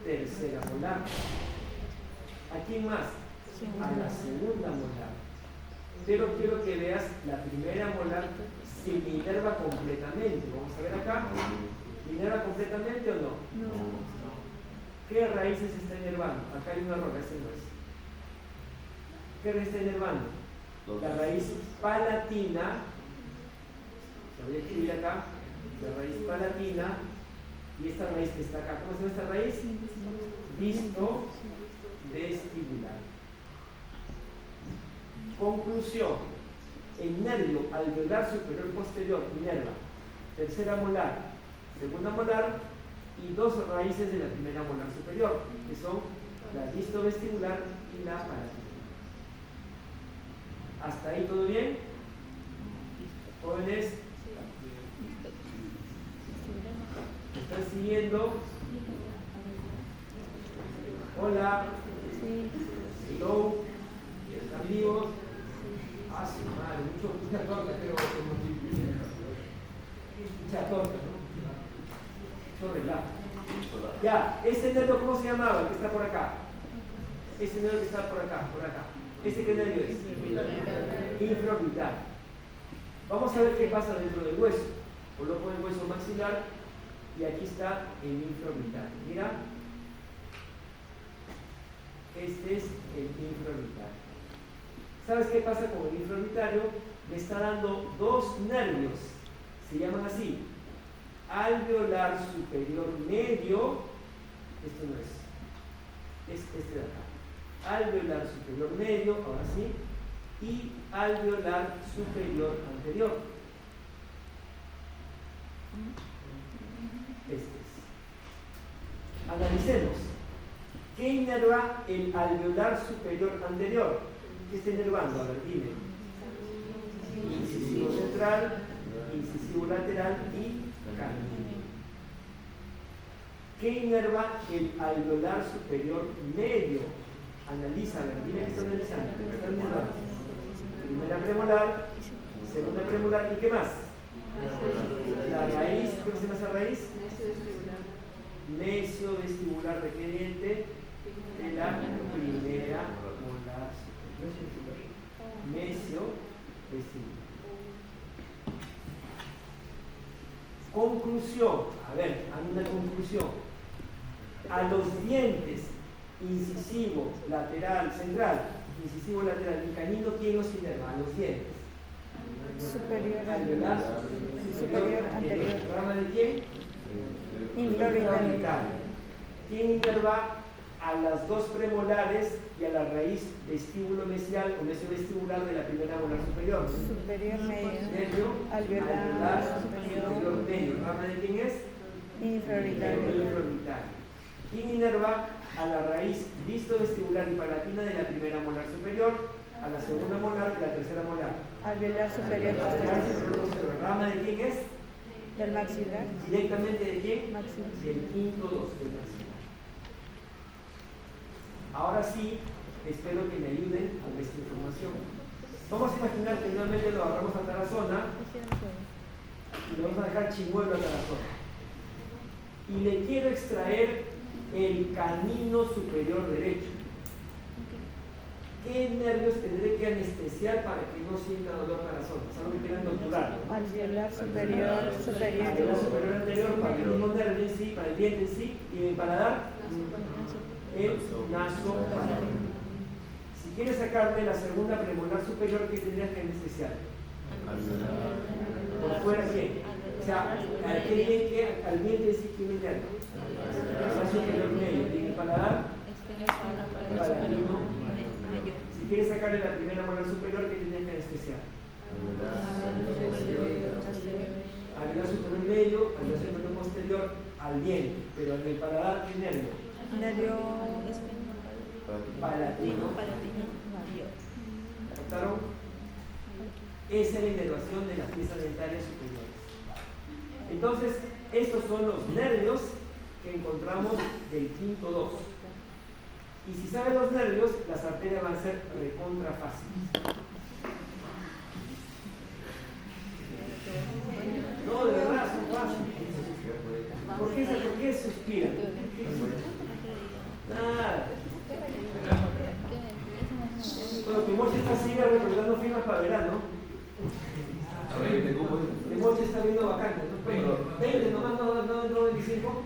tercera molar. ¿A quién más? A la segunda molar. Pero quiero que veas la primera molar si me inerva completamente. Vamos a ver acá. ¿Me inerva completamente o no? No. ¿Qué raíces está inervando? Acá hay un error, ese no es. ¿Qué raíz está inervando? La raíz palatina. Se voy a escribir acá. La raíz palatina. Y esta raíz que está acá. ¿Cómo se llama esta raíz? Visto vestibular. Conclusión. El nervio alveolar superior posterior inerva tercera molar, segunda molar y dos raíces de la primera molar superior, que son la visto vestibular y la palatina. ¿Hasta ahí todo bien? Jóvenes, ¿me están siguiendo? Hola. Hello. ¿Están vivos? Ah, sí, madre, mucha torta, pero mucha torta, ¿no? Mucho relajo. Ya, ese nervio, ¿cómo se llamaba? El que está por acá. Ese nervio que está por acá, por acá. ¿Ese qué nervio es? Infraorbital. Vamos a ver qué pasa dentro del hueso. Coloco el hueso maxilar y aquí está el infraorbitario. Mira, este es el infraorbitario. ¿Sabes qué pasa con el infraorbitario? Me está dando dos nervios, se llaman así: alveolar superior medio, esto no es este de acá, alveolar superior medio, ahora sí, y alveolar superior anterior. Este es. Analicemos. ¿Qué inerva el alveolar superior anterior? ¿Qué está inervando? A ver, dime. Incisivo central, incisivo lateral y canino. ¿Qué inerva el alveolar superior medio? Analiza, a ver, dime qué está analizando. Está inervando. Primera premolar, segunda premolar y ¿qué más? La raíz, ¿cómo se llama esa raíz? Necio vestibular requeriente de la primera molar superior. Necio vestibular. Conclusión, a ver, hay una conclusión. A los dientes incisivo, lateral, central, incisivo, lateral y canino, ¿quién los inerva? A los dientes. Superior Alveolar, superior anterior. ¿Rama de quién? Infraorbitario. ¿Quién inerva a las dos premolares y a la raíz vestíbulo mesial o mesio-vestibular de la primera molar superior? Superior medio. Medio, Alveolar superior. medio. ¿Rama de quién es? Infraorbitario. Infraorbitario. ¿Quién inerva a la raíz visto-vestibular y palatina de la primera molar superior, a la segunda molar y la tercera molar? Alveolar superior posterior. ¿Rama de quién es? Del maxilar. ¿Directamente de quién? Maxilar. Del quinto 2 del maxilar. Ahora sí, espero que me ayuden a ver esta información. Vamos a imaginar que nuevamente lo agarramos a Tarazona y le vamos a dejar chimuelo a Tarazona. Y le quiero extraer el canino superior derecho. ¿Qué nervios tendré que anestesiar para que no sienta dolor Tarazona? Es algo que quieran torturar. Alveolar superior El superior. superior anterior para el mismo nervio en sí, para el diente en sí, y el paladar, el naso palatino. Si quieres sacarle la segunda premolar superior, ¿qué tendrías que anestesiar? Por fuera, ¿quién? O sea, al diente en sí, ¿quién es nervio? El superior medio, y el paladar, palatino. Si quieres sacarle la primera molar superior, ¿qué tendrías que anestesiar? Alveolar superior medio, alveolar superior posterior, al diente, pero en el paladar, ¿qué nervio? Nervio Palatino. ¿Captaron? Esa es la inervación de las piezas dentarias superiores. Entonces, estos son los nervios que encontramos del quinto 2. Y si saben los nervios, las arterias van a ser recontra fáciles. No, de verdad, son fáciles. ¿Por qué suspiran? Nada. Bueno, que Moche está así recordando firmas para verano. Que Moche está viendo vacantes, ¿no? 20 nomás, no 25.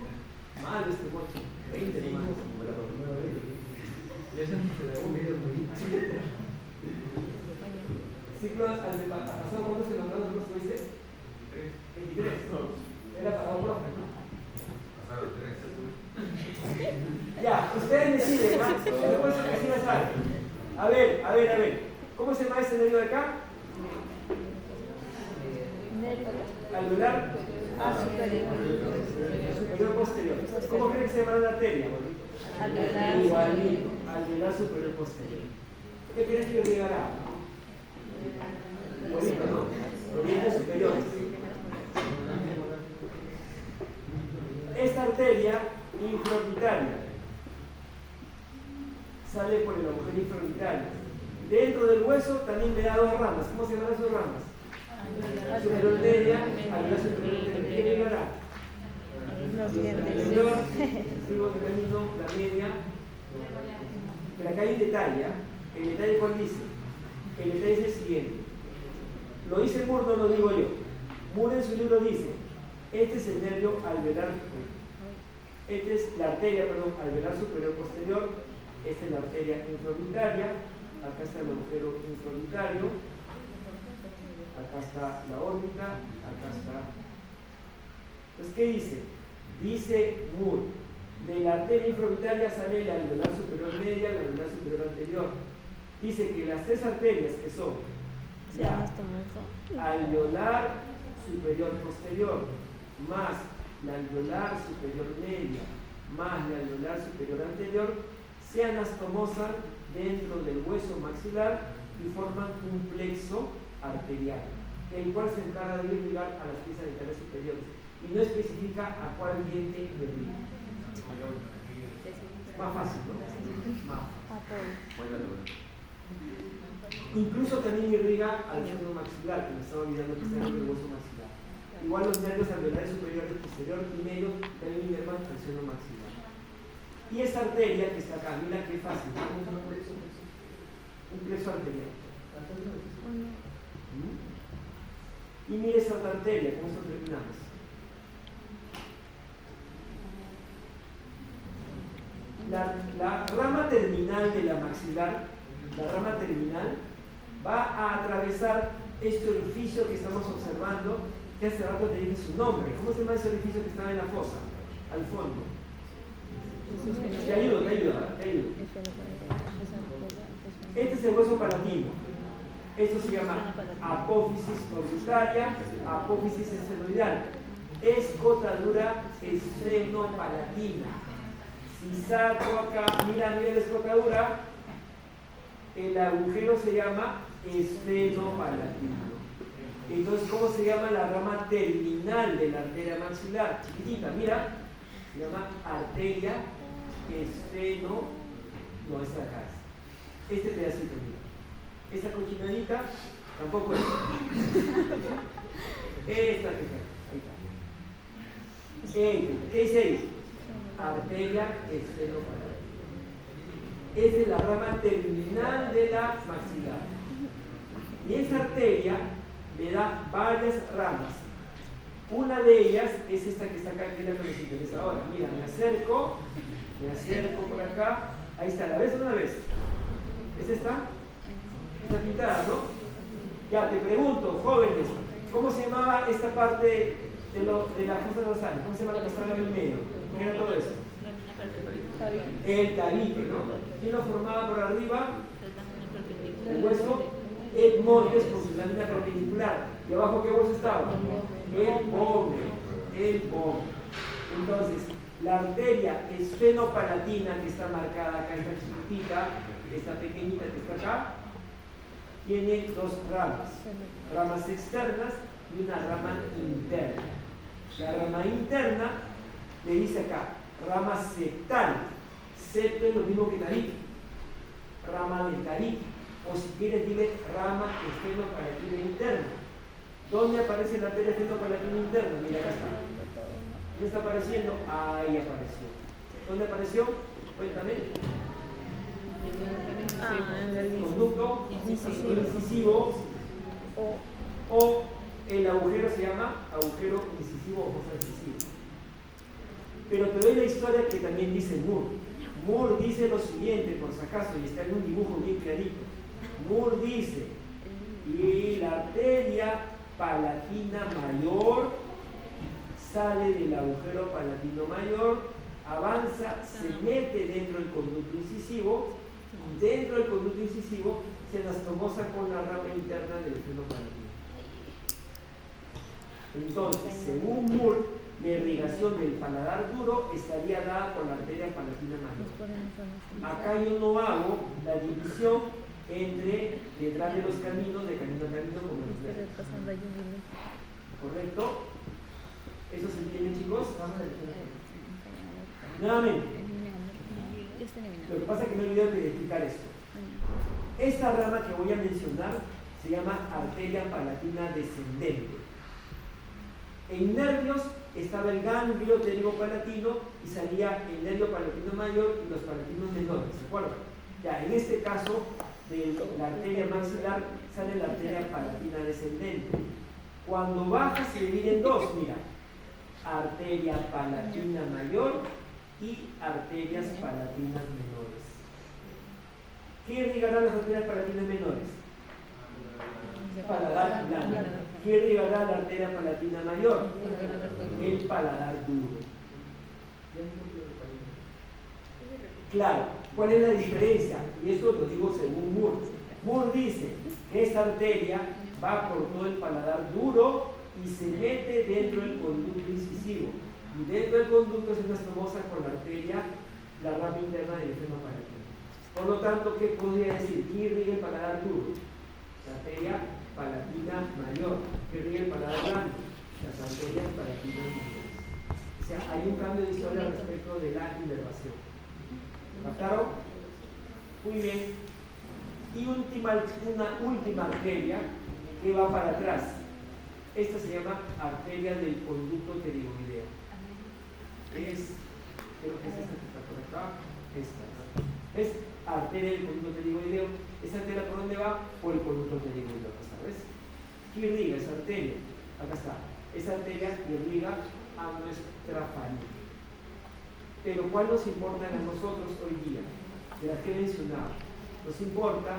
Malo este Moche. 20 nomás. Ciclo antepasado, ¿cuántos se nombraron los tuviste? 23. Era para un profe, ¿no? Ya, ustedes deciden, ¿no? Después que sí me sale. A ver. ¿Cómo se llama este nervio de acá? Alveolar superior posterior. ¿Cómo creen que se llama la arteria? Igualito, alveolar superior posterior. ¿Qué crees que llegará? Bonito, ¿no? Los dientes superiores. Esta arteria infraorbitaria sale por el agujero infraorbitario. Dentro del hueso también me da dos ramas. ¿Cómo se llaman las dos ramas? Superior media, alveolar superior anterior. ¿Qué llegará? Los dientes. Superior, sigo el camino, la media. Pero acá hay un detalle, ¿eh? El detalle, ¿cuál dice? El detalle es el siguiente. Lo dice Moore, no lo digo yo. Moore en su libro dice, este es el nervio alveolar, esta es la arteria, alveolar superior posterior, esta es la arteria intraorbitaria, acá está el agujero intraorbitario, acá está la órbita, acá está. Entonces, ¿qué dice? Dice Moore, de la arteria infraorbitaria sale la alveolar superior media, la alveolar superior anterior. Dice que las tres arterias que son la alveolar superior posterior, más la alveolar superior media, más la alveolar superior anterior, se anastomosan dentro del hueso maxilar y forman un plexo arterial, el cual se encarga de irrigar a las piezas dentales superiores y no especifica a cuál diente irriga. Más fácil, ¿no? Más. Incluso también irriga al seno maxilar, que me estaba olvidando que está en el hueso maxilar. Igual los nervios alveolares superiores, posterior y medio también inervan al seno maxilar. Y esa arteria que está acá, mira qué fácil, ¿no? Un plexo arterial. Y mira esa otra arteria, ¿cómo se terminamos? La rama terminal de la maxilar, la rama terminal, va a atravesar este orificio que estamos observando, que hace rato te dije su nombre. ¿Cómo se llama ese orificio que está en la fosa? Al fondo. Te ayudo. Este es el hueso palatino. Esto se llama apófisis orbitaria, apófisis esfenoidal. Escotadura esfenopalatina. Si saco acá, mira la escotadura, el agujero se llama esfenopalatino. Entonces, ¿cómo se llama la rama terminal de la arteria maxilar? Chiquitita, mira, se llama arteria esfeno. No, esta de acá es. Este pedacito, mira. Esta cochinadita tampoco es. Esta que está. Ahí está. ¿Qué dice ahí? Arteria esfenopalatina. Esta es la rama terminal de la maxilar. Y esta arteria le da varias ramas. Una de ellas es esta que está acá, que es la que nos interesa ahora. Mira, me acerco por acá. Ahí está, ¿la ves una vez? ¿Es esta? Está pintada, ¿no? Ya, te pregunto, jóvenes, ¿cómo se llamaba esta parte de la fosa nasal? ¿Cómo se llama la que está en el medio? ¿Qué era todo eso? El tabique, ¿no? ¿Quién lo formaba por arriba? El hueso etmoides por su lámina perpendicular. ¿Y abajo qué hueso estaba? El pobre. Entonces, la arteria esfenopalatina que está marcada acá, esta chiquitita, esta pequeñita que está acá, tiene dos ramas externas y una rama interna. La rama interna le dice acá, rama septal. Septo es lo mismo que tabique, rama del tabique, o si quieres dile rama esfenopalatina interna. ¿Dónde aparece la arteria esfenopalatina interna? Mira, acá está. ¿Dónde está apareciendo? Ahí apareció. ¿Dónde apareció? Cuéntame. En el conducto incisivo o el agujero se llama agujero incisivo o fosa incisiva. Pero te doy la historia que también dice Moore. Moore dice lo siguiente, por si acaso, y está en un dibujo bien clarito. Moore dice, y la arteria palatina mayor sale del agujero palatino mayor, avanza, se mete dentro del conducto incisivo, y dentro del conducto incisivo se anastomosa con la rama interna del seno palatino. Entonces, según Moore, la irrigación del paladar duro estaría dada por la arteria palatina mayor. Acá yo no hago la división entre detrás de los caminos, de camino a camino, como los ven. ¿Correcto? ¿Eso se entiende, chicos? Nuevamente. Lo que pasa es que me olvidé de explicar esto. Esta rama que voy a mencionar se llama arteria palatina descendente. En nervios estaba el ganglio pterigopalatino y salía el nervio palatino mayor y los palatinos menores, ¿de acuerdo? Ya, en este caso de la arteria maxilar sale la arteria palatina descendente. Cuando baja se divide en dos, mira, arteria palatina mayor y arterias palatinas menores. ¿Qué irrigará las arterias palatinas menores? Paladar blando. ¿Qué irrigará la arteria palatina mayor? El paladar duro. Claro, ¿cuál es la diferencia? Y eso lo digo según Moore. Moore dice que esta arteria va por todo el paladar duro y se mete dentro del conducto incisivo. Y dentro del conducto es una escamosa con la arteria, la rama interna del efema palatino. Por lo tanto, ¿qué podría decir? ¿Qué irriga el paladar duro? La arteria palatina mayor. ¿Qué irriga el paladar blando? Las arterias palatinas menores. O sea, hay un cambio de historia respecto de la inervación. ¿Captaron? Muy bien. Y una última arteria que va para atrás. Esta se llama arteria del conducto pterigoideo. Creo que es esta que está por acá. Esta. ¿Ves? Arteria del conducto pterigoideo. ¿Esa arteria por dónde va? Por el conducto pterigoideo. Acá está, ¿ves? ¿Qué irriga esa arteria? Acá está. Esa arteria irriga a nuestra faringe. Pero ¿cuál nos importa a nosotros hoy día? De las que he mencionado. Nos importa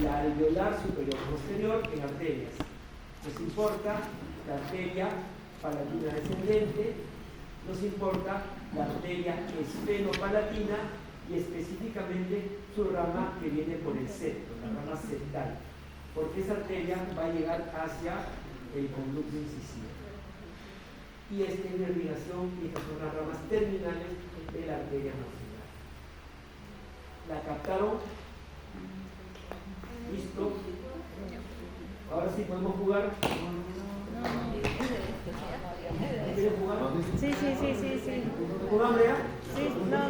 la alveolar superior posterior en arterias. Nos importa la arteria palatina descendente. Nos importa la arteria esfenopalatina y específicamente su rama que viene por el septo, la rama septal. Porque esa arteria va a llegar hacia el conducto incisivo. Y esta es la irrigación y estas son las ramas terminales de la arteria marginal. ¿La captaron? ¿Listo? Ahora sí podemos jugar. ¿Quieren jugar? Sí. ¿Con hambre ya? Sí, no.